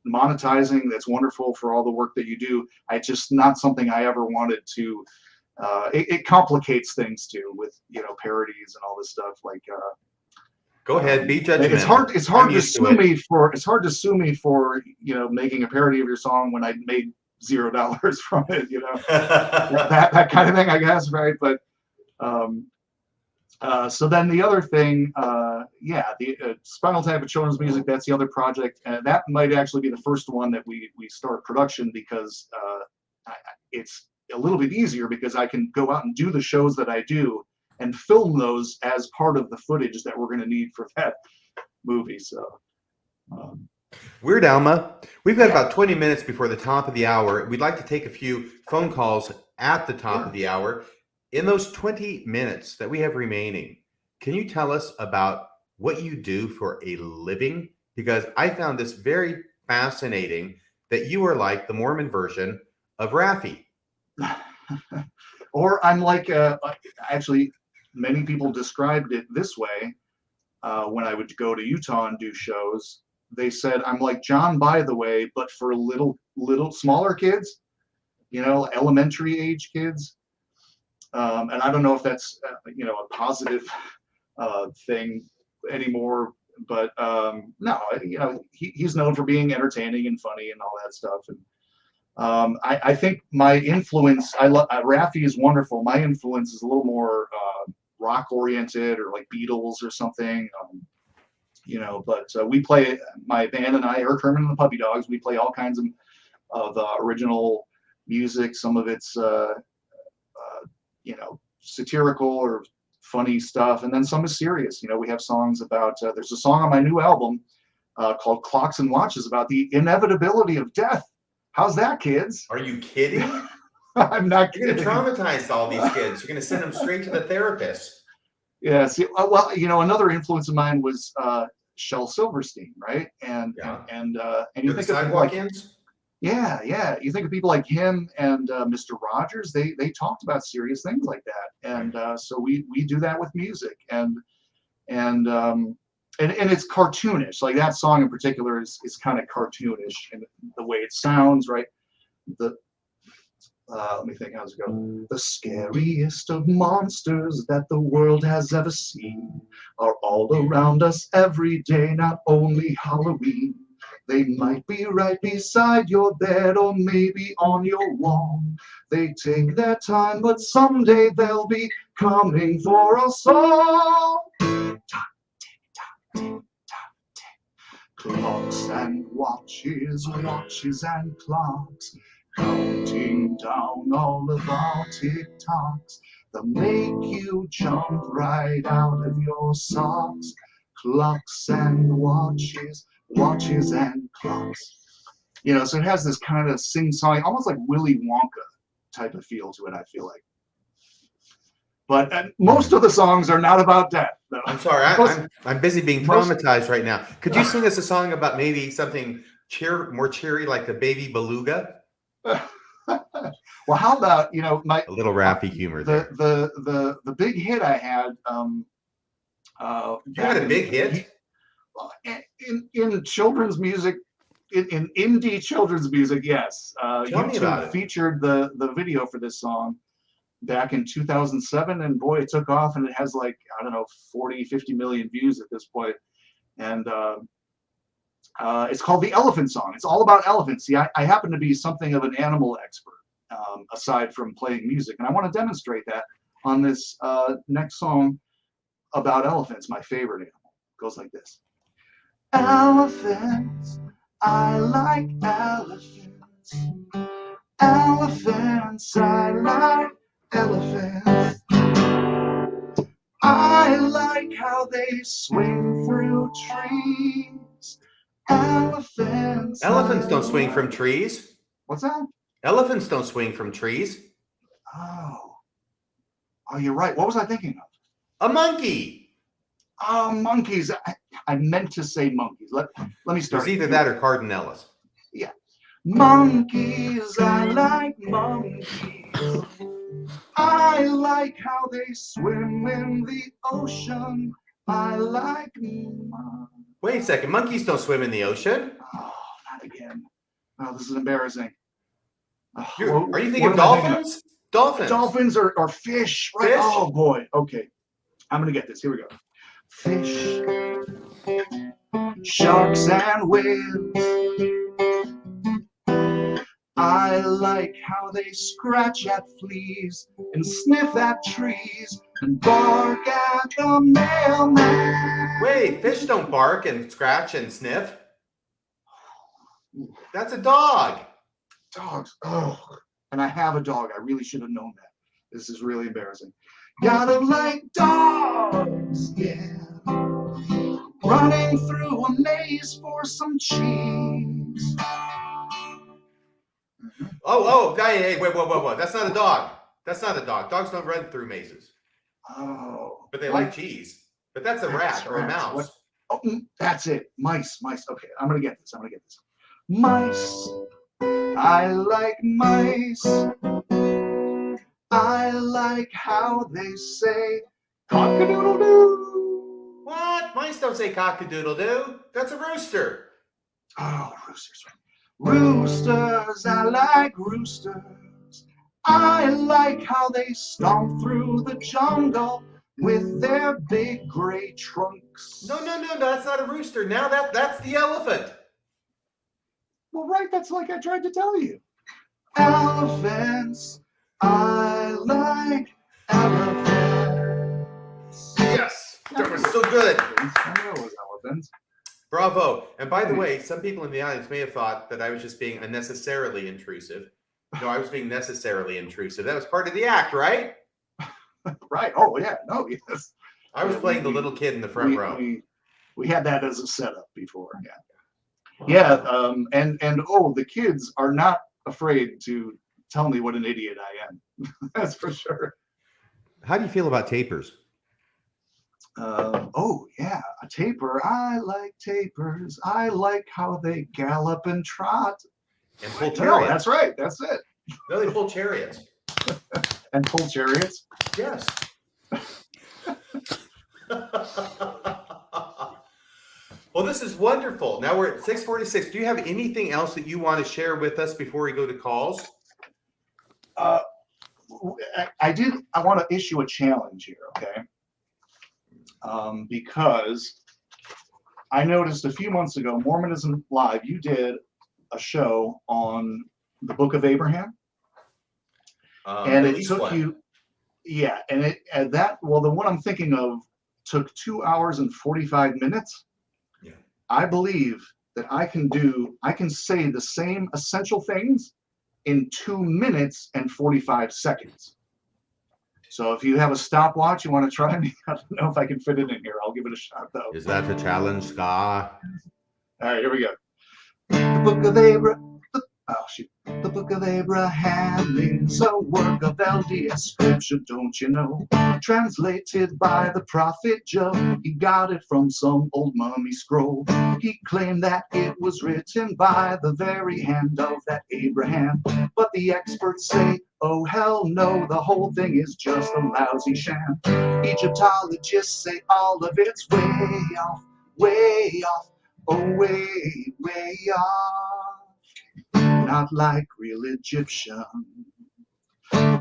monetizing. That's wonderful for all the work that you do. It's just not something I ever wanted to. It complicates things too with parodies and all this stuff. Like, go ahead, be judgmental. It's hard to sue me for making a parody of your song when I made $0 from it. that kind of thing, I guess, right? But so then the other thing, the Spinal Tap of children's music, that's the other project. And that might actually be the first one that we start production, because it's a little bit easier because I can go out and do the shows that I do and film those as part of the footage that we're going to need for that movie. So Weird Alma, we've got about 20 minutes before the top of the hour. We'd like to take a few phone calls at the top of the hour. In those 20 minutes that we have remaining, can you tell us about what you do for a living? Because I found this very fascinating that you are like the Mormon version of Raffi. Or I'm like, actually, many people described it this way when I would go to Utah and do shows. They said, I'm like John By the Way, but for little smaller kids, elementary age kids. And I don't know if that's a positive thing anymore, but no, he's known for being entertaining and funny and all that stuff. And I think my influence, Raffi is wonderful. My influence is a little more rock oriented, or like Beatles or something. But we play, my band and I, Eric Herman and the Puppy Dogs, we play all kinds of original music. Some of it's satirical or funny stuff, and then some is serious. We have songs about there's a song on my new album called Clocks and Watches about the inevitability of death. How's that, kids? Are you kidding? I'm not kidding. You're going to traumatize all these kids. You're going to send them straight to the therapist. Yeah. See, well, another influence of mine was Shel Silverstein, right? And you think of Sidewalk Ins? Yeah. You think of people like him and Mr. Rogers. They talked about serious things like that, and so we do that with music, and it's cartoonish. Like that song in particular is kind of cartoonish in the way it sounds, right? Let me think, how's it go? The scariest of monsters that the world has ever seen are all around us every day, not only Halloween. They might be right beside your bed or maybe on your wall. They take their time, but someday they'll be coming for us all. Clocks and watches, watches and clocks, counting down all of our tick-tocks that make you jump right out of your socks. Clocks and watches, watches and clocks. You know, so it has this kind of sing-song, almost like Willy Wonka type of feel to it, I feel like. But most of the songs are not about death, though. I'm sorry, I'm busy being traumatized right now. Could you sing us a song about maybe something more cheery, like the Baby Beluga? Well, how about, you know, a little rappy humor there. The big hit I had. You had a big hit in children's music, in indie children's music. Yes, YouTube featured the video for this song back in 2007, and boy, it took off, and it has like, I don't know, 40-50 million views at this point. And it's called The Elephant Song. It's all about elephants. See, I happen to be something of an animal expert, aside from playing music, and I want to demonstrate that on this next song about elephants, my favorite animal. It goes like this. Elephants, I like elephants. Elephants, I like elephants. I like how they swing through trees. Elephants don't swing from trees. What's that? Elephants don't swing from trees. Oh, you're right. What was I thinking of? A monkey. Oh, monkeys. I meant to say monkeys. Let me start. It's either that or Cardinellas. Yeah. Monkeys, I like monkeys. I like how they swim in the ocean. I like Wait a second. Monkeys don't swim in the ocean. Oh, not again. Oh, this is embarrassing. Are you thinking of dolphins? Dolphins or fish. Right? Fish? Oh, boy. Okay. I'm going to get this. Here we go. Fish, sharks, and whales. I like how they scratch at fleas and sniff at trees and bark at the mailman. Wait, fish don't bark and scratch and sniff. That's a dog. Dogs. Oh, and I have a dog. I really should have known that. This is really embarrassing. Gotta like dogs, yeah. Running through a maze for some cheese. Oh, hey, wait, whoa. That's not a dog. That's not a dog. Dogs don't run through mazes. Oh. But they like cheese. But that's a rat or a mouse. What? Oh, that's it. Mice. Okay, I'm going to get this. Mice. I like mice. I like how they say cock-a-doodle-doo. What? Mice don't say cock-a-doodle-doo. That's a rooster. Oh, roosters. Roosters, I like roosters. I like how they stomp through the jungle with their big gray trunks. No, that's not a rooster. Now that's the elephant. Well, right, that's like I tried to tell you. Elephants, I like elephants. Yes, that was so good. I know it was elephants. Bravo. And by the way, some people in the audience may have thought that I was just being unnecessarily intrusive. No, I was being necessarily intrusive. That was part of the act, right? Right. Oh, yeah. No, yes. I was playing the little kid in the front row. We had that as a setup before. Yeah. And the kids are not afraid to tell me what an idiot I am. That's for sure. How do you feel about tapers? A taper. I like tapers. I like how they gallop and trot. And pull chariots. No, that's right. That's it. No, they pull chariots. And pull chariots? Yes. Well, this is wonderful. Now we're at 6:46. Do you have anything else that you want to share with us before we go to calls? I want to issue a challenge here, okay? Because I noticed a few months ago, Mormonism Live, you did a show on the Book of Abraham. And it took you, yeah, and the one I'm thinking of took 2 hours and 45 minutes. Yeah. I believe that I can say the same essential things in 2 minutes and 45 seconds. So if you have a stopwatch, you want to try me, I don't know if I can fit it in here. I'll give it a shot though. Is that a challenge, Scott? All right, here we go. The Book of Abraham. The Book of Abraham is a work of LDS scripture, don't you know? Translated by the prophet Joe. He got it from some old mummy scroll. He claimed that it was written by the very hand of that Abraham. But the experts say, oh hell no, the whole thing is just a lousy sham. Egyptologists say all of it's way off, oh way off. Not like real Egyptian.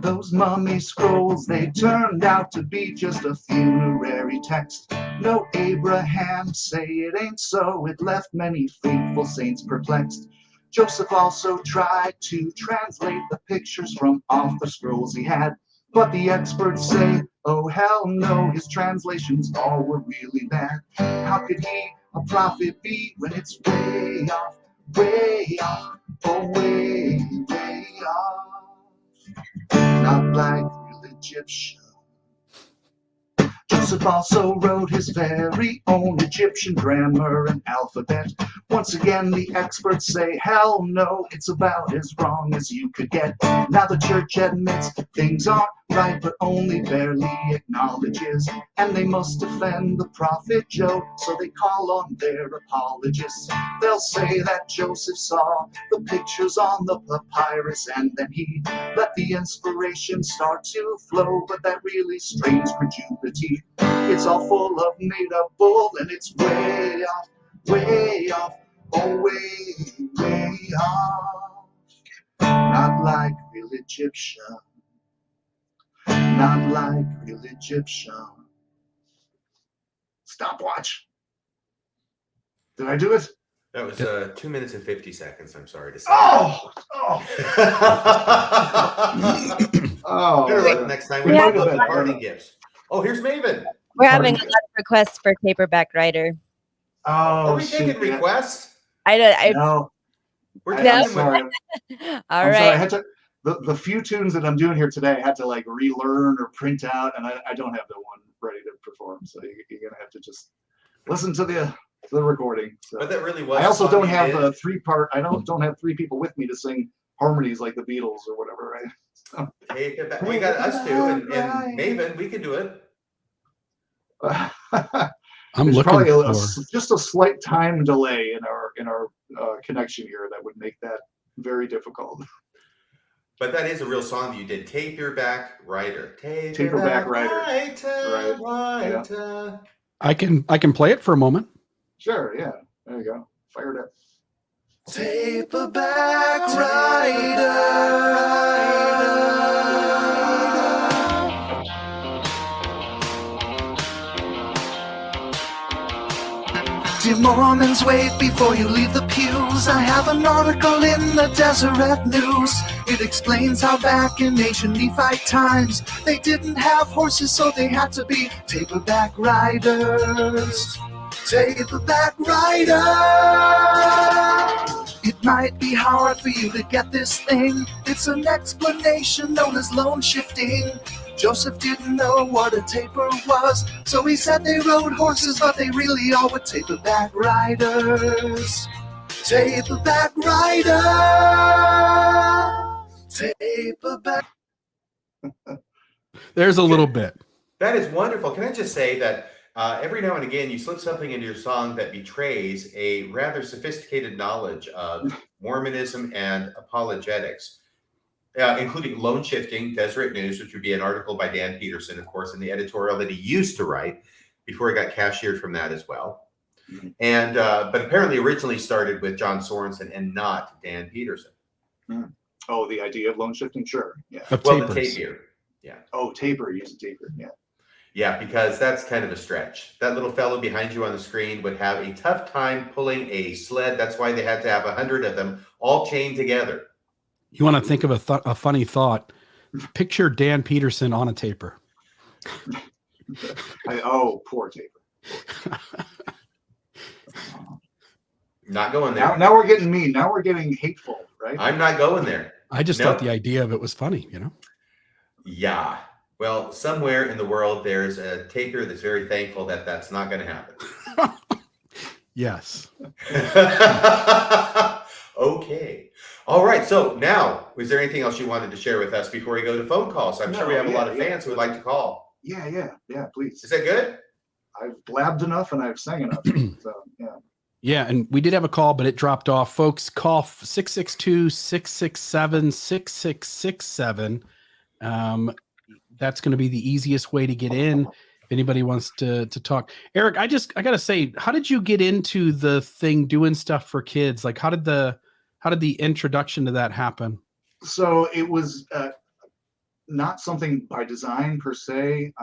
Those mummy scrolls, they turned out to be just a funerary text. No Abraham, say it ain't so. It left many faithful saints perplexed. Joseph also tried to translate the pictures from off the scrolls he had. But the experts say, oh hell no, his translations all were really bad. How could he a prophet be when it's way off, oh way off? Not like real Egyptian. Joseph also wrote his very own Egyptian grammar and alphabet. Once again, the experts say, hell no, it's about as wrong as you could get. Now the church admits things aren't right, but only barely acknowledges. And they must defend the prophet Joe, so they call on their apologists. They'll say that Joseph saw the pictures on the papyrus, and then he let the inspiration start to flow, but that really strains credulity. It's all full of made-up bull, and it's way off, oh way off. Not like real Egyptian. Not like real Egyptian. Stopwatch. Did I do it? That was 2 minutes and 50 seconds. I'm sorry to say. Oh. Next time we might do the party gifts. Oh, here's Maven. We're having a lot of requests for Tapirback Rider. Oh, are we taking requests? No. I'm sorry. All right. Sorry. I had to. The few tunes that I'm doing here today, I had to like relearn or print out, and I don't have the one ready to perform. So you're gonna have to just listen to the recording. So. But that really was. I also don't have a 3-part. I don't have 3 people with me to sing harmonies like the Beatles or whatever, right? So. Hey, we got us two, and Maven, we can do it. I'm looking probably for just a slight time delay in our connection here that would make that very difficult. But that is a real song that you did. Tapirback Rider. Tapirback Rider. Right. Yeah. I can play it for a moment. Sure, yeah. There you go. Fire it up. Tapirback Rider. Dear Mormons, wait before you leave the pews. I have an article in the Deseret News. It explains how back in ancient Nephite times they didn't have horses, so they had to be Tapirback Riders. Tapirback Rider. It might be hard for you to get this thing. It's an explanation known as loan shifting. Joseph didn't know what a taper was, so he said they rode horses, but they really all were Tapirback Riders. Tapirback Rider. There's a little bit. That is wonderful. Can I just say that Every now and again, you slip something into your song that betrays a rather sophisticated knowledge of Mormonism and apologetics, including loan shifting, Deseret News, which would be an article by Dan Peterson, of course, in the editorial that he used to write before he got cashiered from that as well. And but apparently originally started with John Sorensen and not Dan Peterson. Oh, the idea of loan shifting, sure, yeah. Well, the tapir, yeah. Oh, tapir, use a tapir, yeah. Yeah, because that's kind of a stretch. That little fellow behind you on the screen would have a tough time pulling a sled. That's why they had to have 100 of them all chained together. You want to think of a funny thought? Picture Dan Peterson on a tapir. Oh, poor tapir. Not going there. Now we're getting mean. Now we're getting hateful, right? I'm not going there. I just thought the idea of it was funny, you know? Yeah. Well, somewhere in the world, there's a tapir that's very thankful that that's not going to happen. Yes. Okay. All right. So now, is there anything else you wanted to share with us before we go to phone calls? I'm sure we have a lot of fans who would like to call. Yeah, please. Is that good? I've blabbed enough and I've sang enough. So, yeah. Yeah, and we did have a call, but it dropped off. Folks, call 662-667-6667. That's going to be the easiest way to get in if anybody wants to talk. Eric, I got to say, how did you get into the thing doing stuff for kids? Like, how did the introduction to that happen? So it was not something by design per se.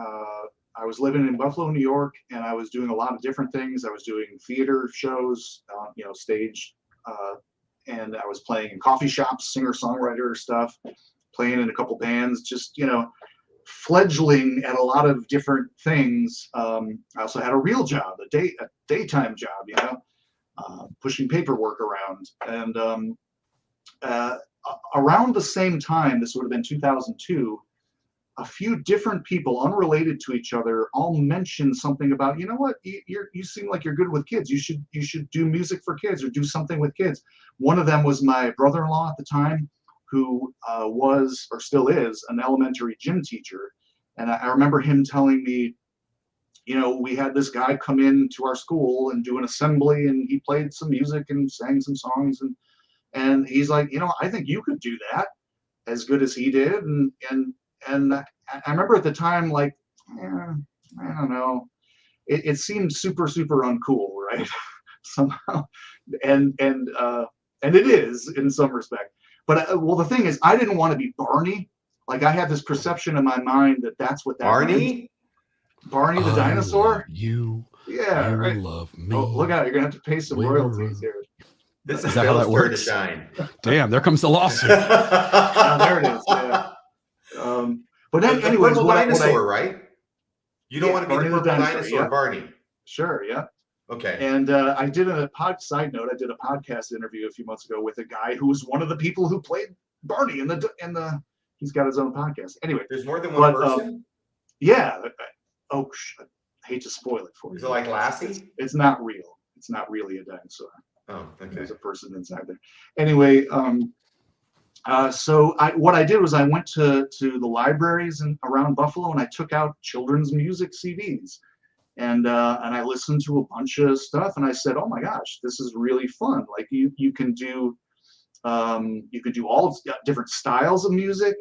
I was living in Buffalo, New York, and I was doing a lot of different things. I was doing theater shows, stage, and I was playing in coffee shops, singer-songwriter stuff, playing in a couple bands, just, fledgling at a lot of different things. I also had a real job, a daytime job, pushing paperwork around. And around the same time, this would have been 2002, a few different people unrelated to each other all mentioned something about, you know what, you seem like you're good with kids. You should do music for kids or do something with kids. One of them was my brother-in-law at the time, who was or still is an elementary gym teacher. And I remember him telling me, we had this guy come in to our school and do an assembly, and he played some music and sang some songs, and he's like, I think you could do that as good as he did. And I remember at the time, like, I don't know, it seemed super, super uncool, right? Somehow, and it is in some respect. But the thing is, I didn't want to be Barney. Like, I had this perception in my mind that that's what that Barney? Barney the dinosaur? Love you. Yeah, you right. Love me. Oh, look out, you're going to have to pay some royalties here. This is that how that Bill's turn to works? shine. Damn, there comes the lawsuit. There it is. Yeah. But then, the anyways, purple dinosaur, right? You don't want to be Barney the purple dinosaur, yeah. Barney. Sure, yeah. Okay. And I did side note, I did a podcast interview a few months ago with a guy who was one of the people who played Barney in the he's got his own podcast. Anyway, there's more than one person? Yeah. I hate to spoil it for you. Is it like Lassie? It's not real. It's not really a dinosaur. Oh, okay. There's a person inside there. Anyway, so what I did was I went to the libraries around Buffalo, and I took out children's music CDs. And I listened to a bunch of stuff, and I said, "Oh my gosh, this is really fun! Like you can do all different styles of music.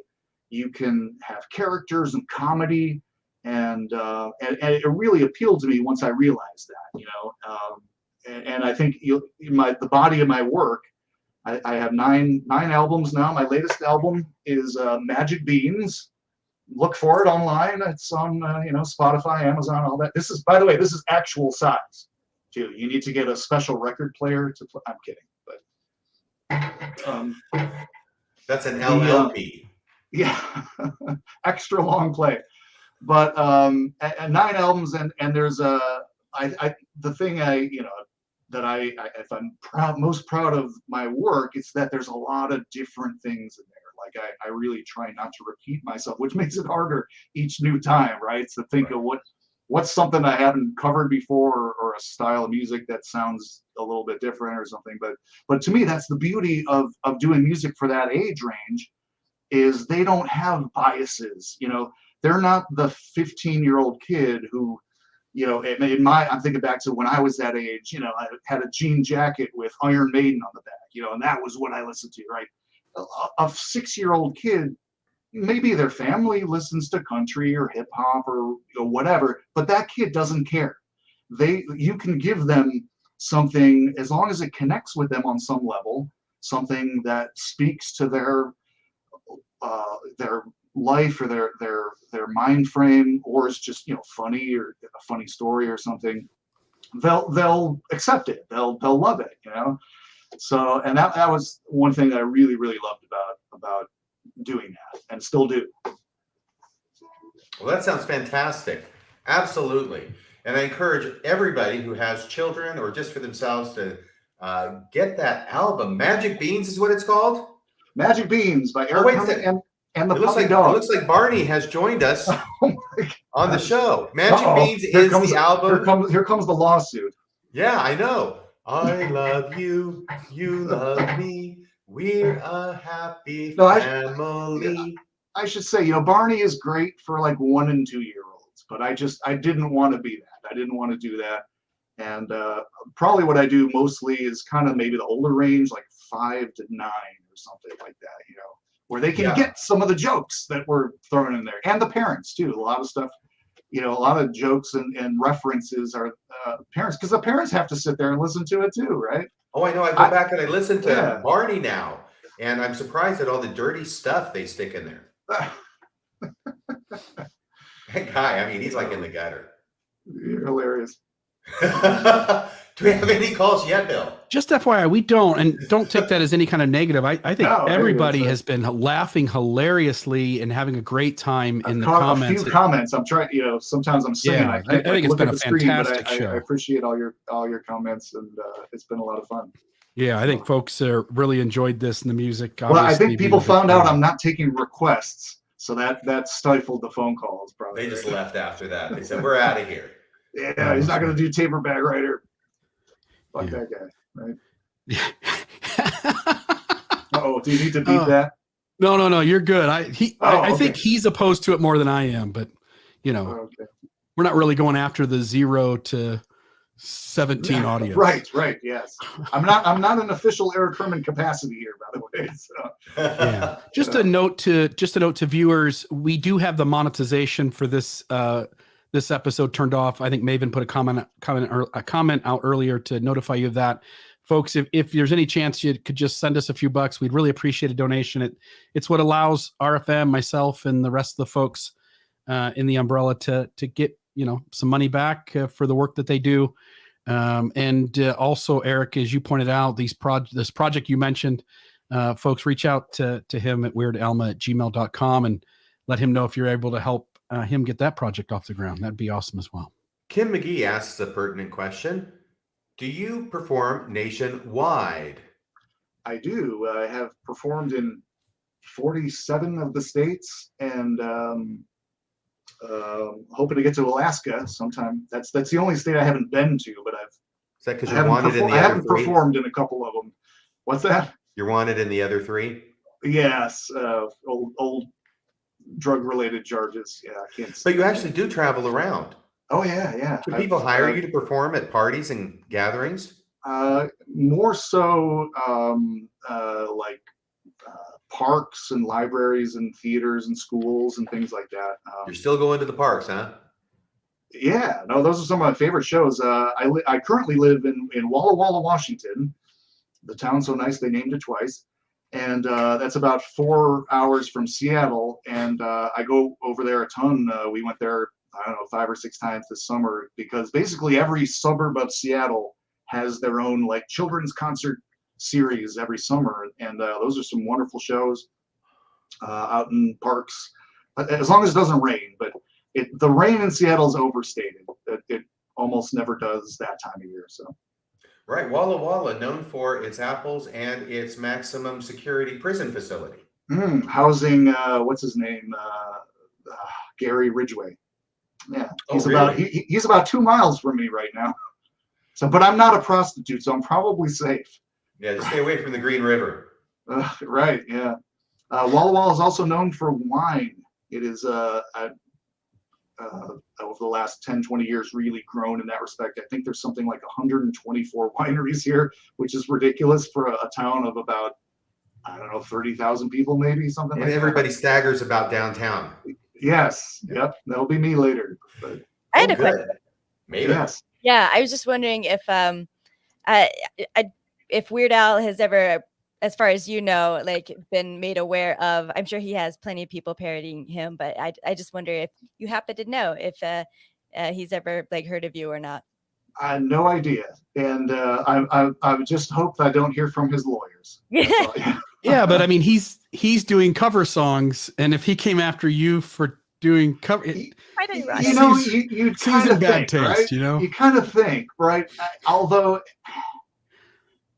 You can have characters and comedy, and it really appealed to me once I realized that, and I think the body of my work. I have nine albums now. My latest album is Magic Beans. Look for it online. It's on Spotify, Amazon, all that. This is, by the way, this is actual size too. You need to get a special record player to play. I'm kidding, but that's an LLP. Yeah, extra long play. But and 9 albums, and there's the thing that if I'm most proud of my work, it's that there's a lot of different things in there. Like I really try not to repeat myself, which makes it harder each new time, right? So think of what's something I haven't covered before, or a style of music that sounds a little bit different or something. But to me, that's the beauty of doing music for that age range, is they don't have biases. They're not the 15-year-old kid who I'm thinking back to when I was that age, I had a jean jacket with Iron Maiden on the back, and that was what I listened to, right? A 6-year-old kid, maybe their family listens to country or hip hop or whatever, but that kid doesn't care. You can give them something as long as it connects with them on some level, something that speaks to their life or their mind frame, or is just funny or a funny story or something. They'll accept it. They'll love it. So, and that was one thing that I really, really loved about doing that, and still do. Well, that sounds fantastic. Absolutely. And I encourage everybody who has children or just for themselves to get that album. Magic Beans is what it's called? Magic Beans by Eric Herman and the Puppy Dog. It looks like Barney has joined us on the show. Magic Beans is the album. Here comes the lawsuit. Yeah, I know. I love you. You love me. We're a happy family. I should say, Barney is great for like 1 and 2 year olds, but I didn't want to be that. I didn't want to do that. And probably what I do mostly is kind of maybe the older range, like 5 to 9 or something like that, where they can get some of the jokes that we're thrown in there, and the parents too. A lot of stuff, a lot of jokes and references are parents, because the parents have to sit there and listen to it too, right? Oh, I know. I go back and I listen to Barney now, and I'm surprised at all the dirty stuff they stick in there. That guy, he's like in the gutter. You're hilarious. Do we have any calls yet, Bill? Just FYI, we don't, and don't take that as any kind of negative. I think everybody has been laughing hilariously and having a great time in the comments. A few comments. I'm trying, sometimes I'm singing. Yeah, I think it's been a fantastic show. I appreciate all your comments, and it's been a lot of fun. Yeah, I think folks really enjoyed this and the music. Well, I think people found out I'm not taking requests, so that stifled the phone calls. Probably they just left after that. They said, "We're out of here." Yeah, he's not going to do Tapirback Rider. Fuck that guy, right? Oh, do you need to beat that? No, you're good. I think he's opposed to it more than I am, but we're not really going after the 0 to 17 audience. Right, yes. I'm not an official Eric Herman capacity here, by the way. So. Yeah. Just a note to viewers, we do have the monetization for this this episode turned off. I think Maven put a comment out earlier to notify you of that. Folks, if there's any chance you could just send us a few bucks, we'd really appreciate a donation. It's what allows RFM, myself, and the rest of the folks in the umbrella to get some money back for the work that they do. And also, Eric, as you pointed out, this project you mentioned, folks, reach out to him at weirdalma@gmail.com and let him know if you're able to help him get that project off the ground. That'd be awesome as well. Kim McGee asks a pertinent question. Do you perform nationwide? I do. I have performed in 47 of the states, and hoping to get to Alaska sometime. That's the only state I haven't been to, but Is that because you're wanted in the other 3? I haven't performed in a couple of them. What's that? You're wanted in the other 3? Yes, old drug-related charges. Yeah, I can't. But you actually do travel around. Oh yeah. Do people hire you to perform at parties and gatherings? More so, like parks and libraries and theaters and schools and things like that. You're still going to the parks, huh? Yeah, no, those are some of my favorite shows. I currently live in Walla Walla, Washington. The town so nice they named it twice. And that's about 4 hours from Seattle. And I go over there a ton. We went there, I don't know, 5 or 6 times this summer, because basically every suburb of Seattle has their own like children's concert series every summer. And those are some wonderful shows out in parks, as long as it doesn't rain. But the rain in Seattle is overstated. It almost never does that time of year. So. Right. Walla Walla, known for its apples and its maximum security prison facility. Housing, what's his name? Gary Ridgway. Yeah. He's about 2 miles from me right now. So, but I'm not a prostitute, so I'm probably safe. Yeah, just stay away from the Green River. Right, yeah. Walla Walla is also known for wine. It is, over the last 10, 20 years really grown in that respect. I think there's something like 124 wineries here, which is ridiculous for a town of about, I don't know, 30,000 people, maybe something like that. And everybody staggers about downtown. Yes. Yep. That'll be me later. But I had a question. Maybe. Yes. Yeah, I was just wondering if Weird Al has ever, as far as you know, like been made aware of. I'm sure he has plenty of people parodying him, but I just wonder if you happen to know if he's ever like heard of you or not. I had no idea, and I just hope I don't hear from his lawyers. Yeah, but I mean, he's doing cover songs, and if he came after you for doing cover, you kind of bad think, taste, right? You kind of think, right? Although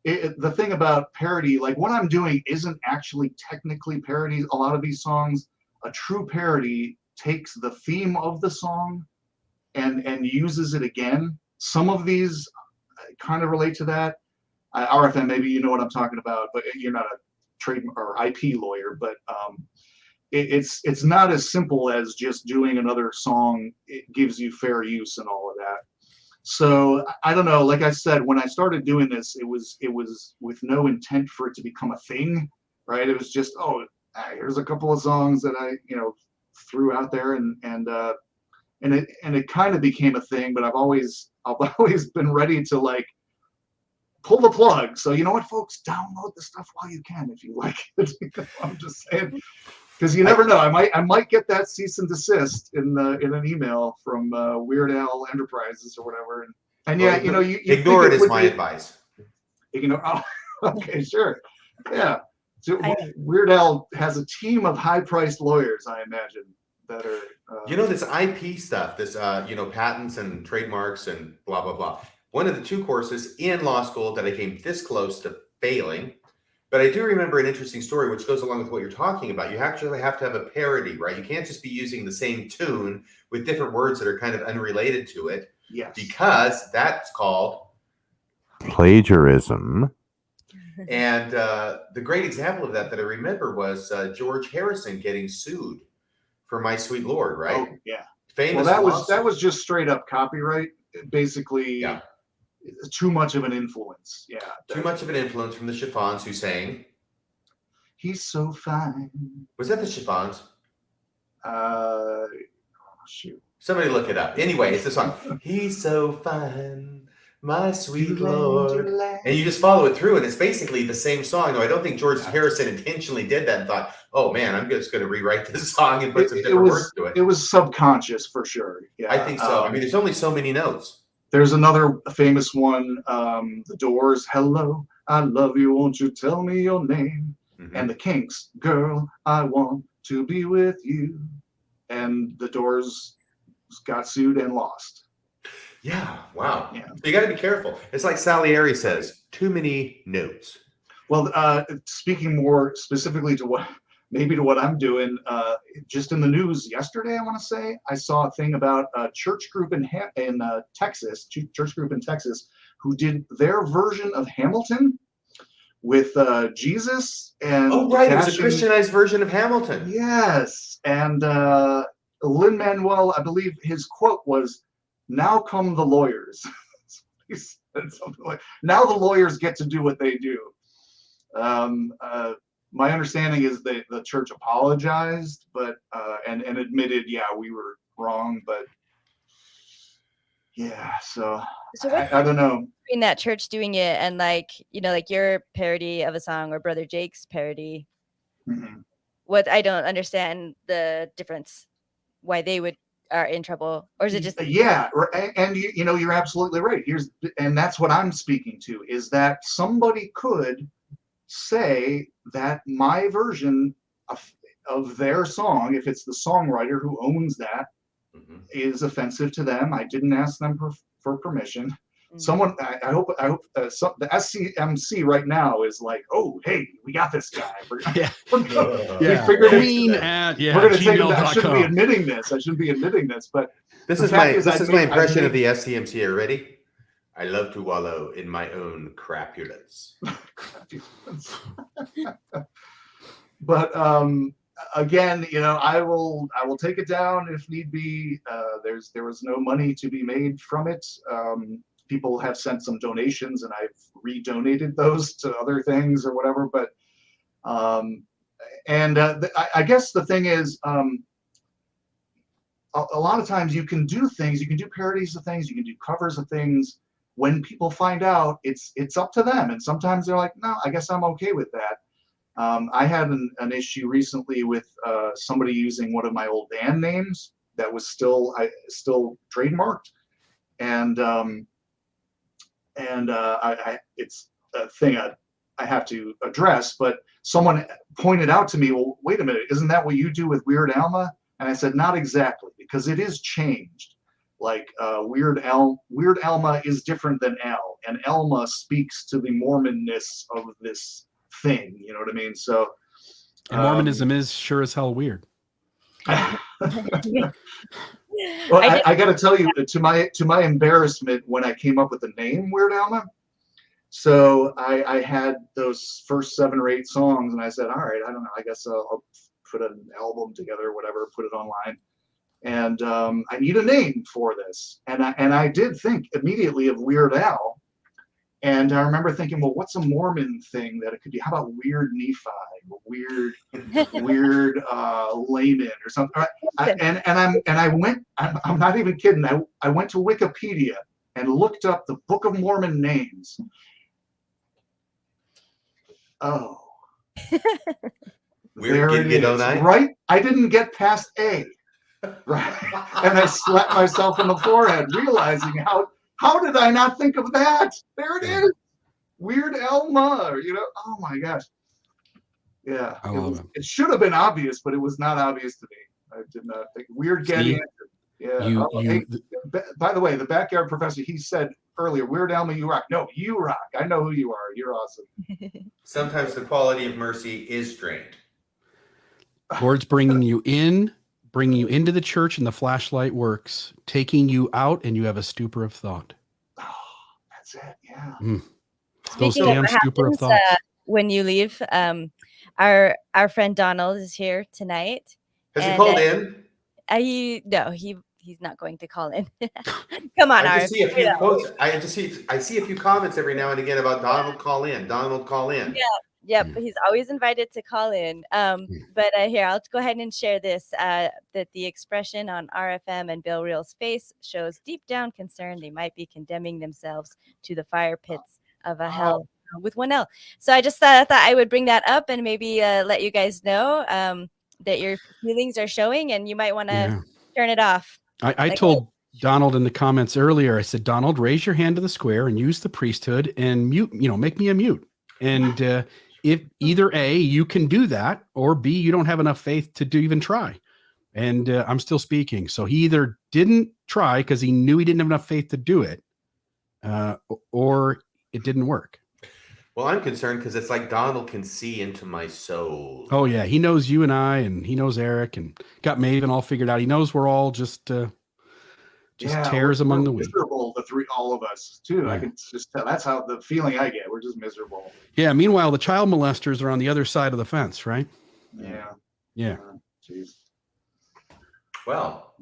the thing about parody, like what I'm doing isn't actually technically parody. A lot of these songs, a true parody takes the theme of the song and uses it again. Some of these kind of relate to that. RFM, maybe you know what I'm talking about, but you're not a trade or IP lawyer, but it's not as simple as just doing another song. It gives you fair use and all of that. So I don't know. Like I said, when I started doing this, it was with no intent for it to become a thing, right? It was just, here's a couple of songs that I threw out there, and it kind of became a thing. But I've always been ready to like pull the plug. So you know what, folks, download the stuff while you can if you like it. I'm just saying. Because you never know, I might get that cease and desist in an email from Weird Al Enterprises or whatever, and yeah, you ignore it is my advice. Oh, okay, sure, yeah. So Weird Al has a team of high-priced lawyers, I imagine, that are. This IP stuff, this patents and trademarks and blah blah blah. One of the 2 courses in law school that I came this close to failing. But I do remember an interesting story which goes along with what you're talking about. You actually have to have a parody, right? You can't just be using the same tune with different words that are kind of unrelated to it. Yes. Because that's called plagiarism. And the great example of that I remember was George Harrison getting sued for My Sweet Lord, right? Oh, yeah. Famous. Well, that was just straight up copyright, basically. Yeah. Too much of an influence. Yeah. Too much of an influence from the Chiffons who sang He's So Fine. Was that the Chiffons? Shoot. Somebody look it up. Anyway, it's the song He's So Fine, My Sweet Lord. And you just follow it through, and it's basically the same song. Though I don't think George Harrison intentionally did that and thought, oh man, I'm just going to rewrite this song and put some different words to it. It was subconscious for sure. Yeah. I think so. I mean, there's only so many notes. There's another famous one, The Doors, Hello, I Love You, Won't You Tell Me Your Name? Mm-hmm. And the Kinks, Girl, I Want to Be With You. And the Doors got sued and lost. Yeah, wow. Yeah. So you got to be careful. It's like Salieri says, too many notes. Well, speaking more specifically to what I'm doing, just in the news yesterday, I want to say, I saw a thing about a church group in Texas, who did their version of Hamilton with Jesus and. Oh, right, it was a Christianized version of Hamilton. Yes, and Lin-Manuel, I believe his quote was, "Now come the lawyers." He said something like, "Now the lawyers get to do what they do." My understanding is that the church apologized, but and admitted, yeah, we were wrong, but yeah. So I don't know. Between that church doing it and like your parody of a song or Brother Jake's parody, what I don't understand the difference, why they are in trouble, or is it just? Yeah, and you're absolutely right. And that's what I'm speaking to, is that somebody could say that my version of their song, if it's the songwriter who owns that, is offensive to them. I didn't ask them for permission. Someone, I hope the S.C.M.C right now is like, oh, hey, we got this guy. We figured We're gonna take him. I shouldn't be admitting this. But this is my impression of the S.C.M.C. Are you ready? I love to wallow in my own crapulence. But again, I will take it down if need be. There was no money to be made from it. People have sent some donations, and I've redonated those to other things or whatever. But I guess the thing is, a lot of times you can do things, you can do parodies of things, you can do covers of things. When people find out, it's up to them, and sometimes they're like, no, I guess I'm okay with that. I had an issue recently with somebody using one of my old band names that was still trademarked, and it's a thing I have to address. But someone pointed out to me, well, wait a minute, isn't that what you do with Weird Alma? And I said, not exactly, because it is changed. Like Weird Alma is different than Al, and Alma speaks to the Mormonness of this thing. You know what I mean? So, and Mormonism is sure as hell weird. Well, I got to tell you, to my embarrassment, when I came up with the name Weird Alma, so I had those first 7 or 8 songs, and I said, all right, I don't know, I guess I'll put an album together, whatever, put it online, and I need a name for this, and I did think immediately of Weird Al, and I remember thinking, well, what's a Mormon thing that it could be? How about Weird Nephi, weird layman or something? I'm not even kidding. I went to Wikipedia and looked up the Book of Mormon names. Oh, Weird there it is. Right? I didn't get past A. Right, and I slapped myself on the forehead, realizing how did I not think of that? There it is. Weird Alma, oh my gosh. Yeah, it should have been obvious, but it was not obvious to me. I did not think. Weird Getty. Yeah. By the way, the Backyard Professor, he said earlier, Weird Alma, you rock. No, you rock. I know who you are. You're awesome. Sometimes the quality of mercy is strained. Lord's bringing you into the church, and the flashlight works, taking you out, and you have a stupor of thought. Oh, that's it. Yeah. Those damn stupor of thoughts. When you leave, our friend Donald is here tonight. Has he called in? He's not going to call in. Come on, I see a few quotes. I see a few comments every now and again about Donald call in. Donald call in. Yeah. Yep, he's always invited to call in. But here, I'll go ahead and share this, that the expression on RFM and Bill Reel's face shows deep down concern they might be condemning themselves to the fire pits of a hell with one L. So I just thought I would bring that up and maybe let you guys know that your feelings are showing and you might want to turn it off. I told Donald in the comments earlier, I said, Donald, raise your hand to the square and use the priesthood and mute, make me a mute. And if either A, you can do that, or B, you don't have enough faith to even try. And I'm still speaking. So he either didn't try because he knew he didn't have enough faith to do it, or it didn't work. Well, I'm concerned because it's like Donald can see into my soul. Oh, yeah. He knows you and I, and he knows Eric, and got Maven all figured out. He knows we're all just tares among the wheat. Miserable, all of us too. Yeah. I can just tell. That's how the feeling I get. We're just miserable. Yeah. Meanwhile, the child molesters are on the other side of the fence, right? Yeah. Yeah. Jeez. Well,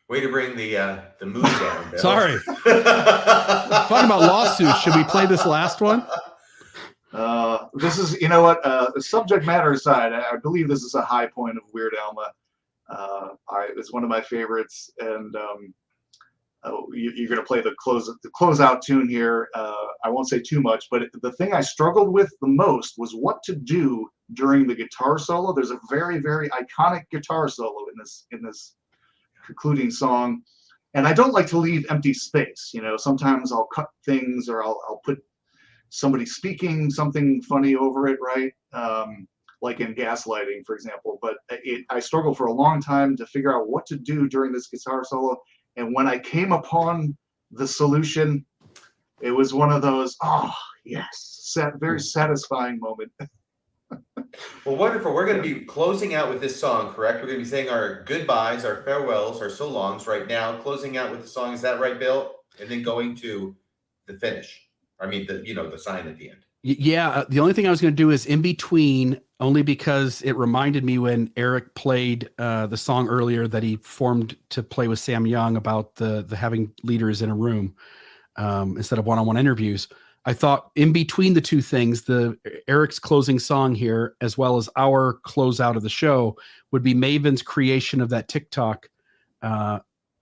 way to bring the mood down, Bill. Sorry. Talking about lawsuits. Should we play this last one? This is, the subject matter aside, I believe this is a high point of Weird Alma. It's one of my favorites, and you're going to play the closeout tune here. I won't say too much, but the thing I struggled with the most was what to do during the guitar solo. There's a very, very iconic guitar solo in this concluding song, and I don't like to leave empty space. Sometimes I'll cut things, or I'll put somebody speaking something funny over it, right? Like in Gaslighting, for example. But I struggled for a long time to figure out what to do during this guitar solo. And when I came upon the solution, it was one of those, oh, yes, very satisfying moment. Well, wonderful. We're going to be closing out with this song, correct? We're going to be saying our goodbyes, our farewells, our so longs right now, closing out with the song. Is that right, Bill? And then going to the finish. I mean, the sign at the end. Yeah, the only thing I was going to do is in between, only because it reminded me when Eric played the song earlier that he formed to play with Sam Young about the having leaders in a room instead of one-on-one interviews. I thought in between the two things, Eric's closing song here, as well as our closeout of the show, would be Maven's creation of that TikTok,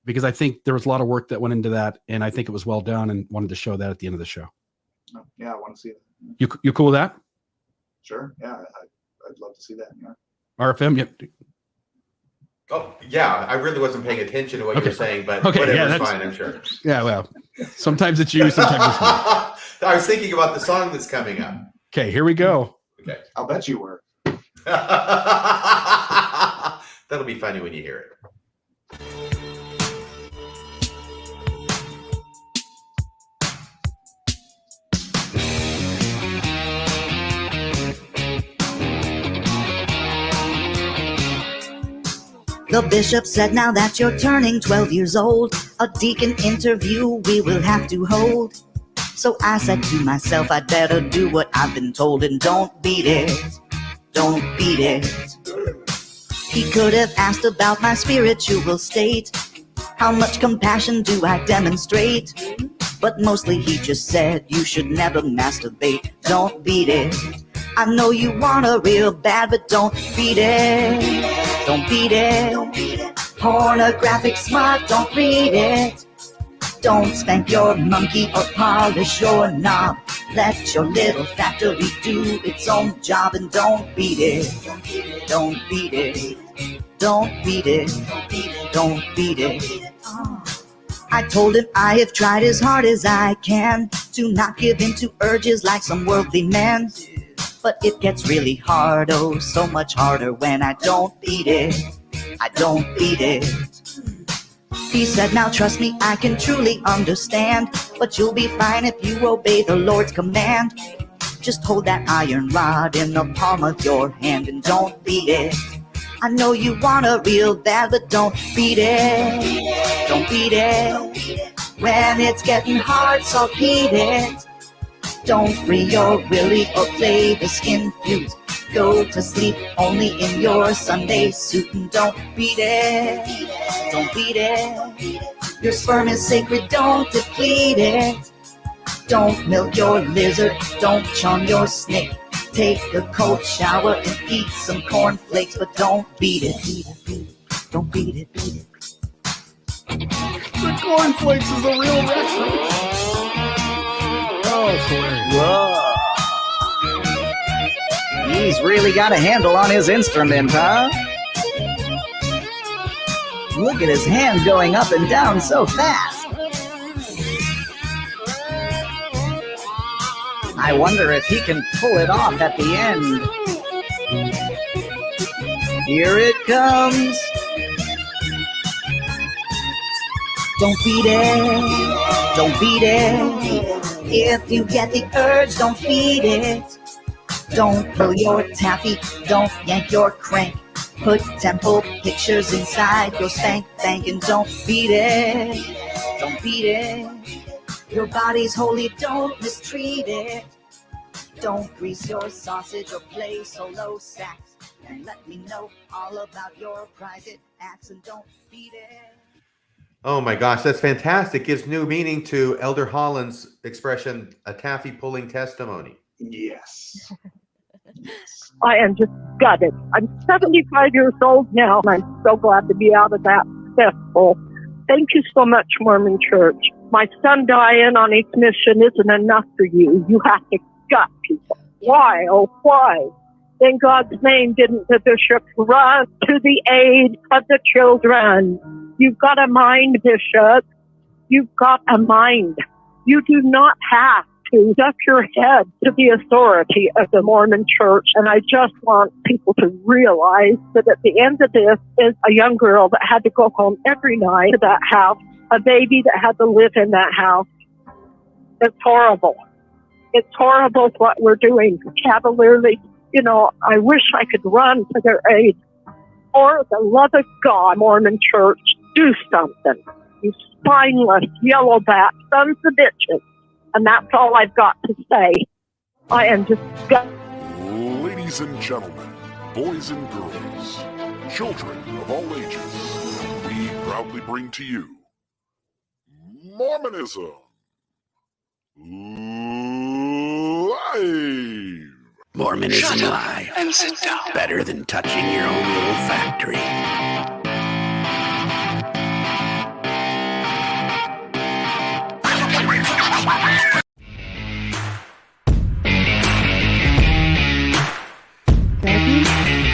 because I think there was a lot of work that went into that, and I think it was well done, and wanted to show that at the end of the show. Yeah, I want to see that. You cool with that? Sure. Yeah, I'd love to see that. Yeah. RFM. Yep. Oh yeah, I really wasn't paying attention to what you were saying, but whatever's fine, I'm sure. Yeah, well, sometimes it's you, sometimes it's me. I was thinking about the song that's coming up. Okay, here we go. Okay. I'll bet you were. That'll be funny when you hear it. The bishop said, now that you're turning 12 years old, a deacon interview we will have to hold. So I said to myself, I'd better do what I've been told and don't beat it. Don't beat it. He could have asked about my spiritual state. How much compassion do I demonstrate? But mostly he just said, you should never masturbate. Don't beat it. I know you want her real bad, but don't beat it. Don't beat it. Pornographic smart, don't read it. Don't spank your monkey or polish your knob. Let your little factory do its own job and don't beat it. Don't beat it. Don't beat it. Don't beat it. I told him I have tried as hard as I can to not give in to urges like some worldly men. But it gets really hard, oh, so much harder when I don't beat it. I don't beat it. He said, now trust me, I can truly understand, but you'll be fine if you obey the Lord's command. Just hold that iron rod in the palm of your hand and don't beat it. I know you want her real bad, but don't beat it. Don't beat it. When it's getting hard, so beat it. Don't free your willy or play the skin flute. Go to sleep only in your Sunday suit and don't beat it. Don't beat it. Your sperm is sacred, don't deplete it. Don't milk your lizard, don't charm your snake. Take a cold shower and eat some cornflakes, but don't beat it. Don't beat it. The cornflakes is a real reference. Oh, it's hilarious. Whoa. He's really got a handle on his instrument, huh? Look at his hand going up and down so fast. I wonder if he can pull it off at the end. Here it comes. Don't beat it. Don't beat it. If you get the urge, don't feed it. Don't pull your taffy, don't yank your crank. Put temple pictures inside your spank bank and don't beat it. Don't beat it. Your body's holy, don't mistreat it. Don't grease your sausage or play solo sax. And let me know all about your private acts and don't beat it. Oh my gosh, that's fantastic. Gives new meaning to Elder Holland's expression, a taffy pulling testimony. Yes. I am just gutted. I'm 75 years old now, and I'm so glad to be out of that cesspool. Thank you so much, Mormon Church. My son dying on his mission isn't enough for you. You have to gut people. Why? Oh, why? In God's name, didn't the bishop run to the aid of the children? You've got a mind, Bishop. You've got a mind. You do not have to duck your head to the authority of the Mormon Church. And I just want people to realize that at the end of this is a young girl that had to go home every night to that house, a baby that had to live in that house. It's horrible. It's horrible what we're doing cavalierly. You know, I wish I could run to their aid. For the love of God, Mormon Church, do something. You spineless, yellowback sons of bitches. And that's all I've got to say. I am just Ladies and gentlemen, boys and girls, children of all ages, we proudly bring to you Mormonism Live. Mormonism Live. And sit down. Better than touching your own little factory.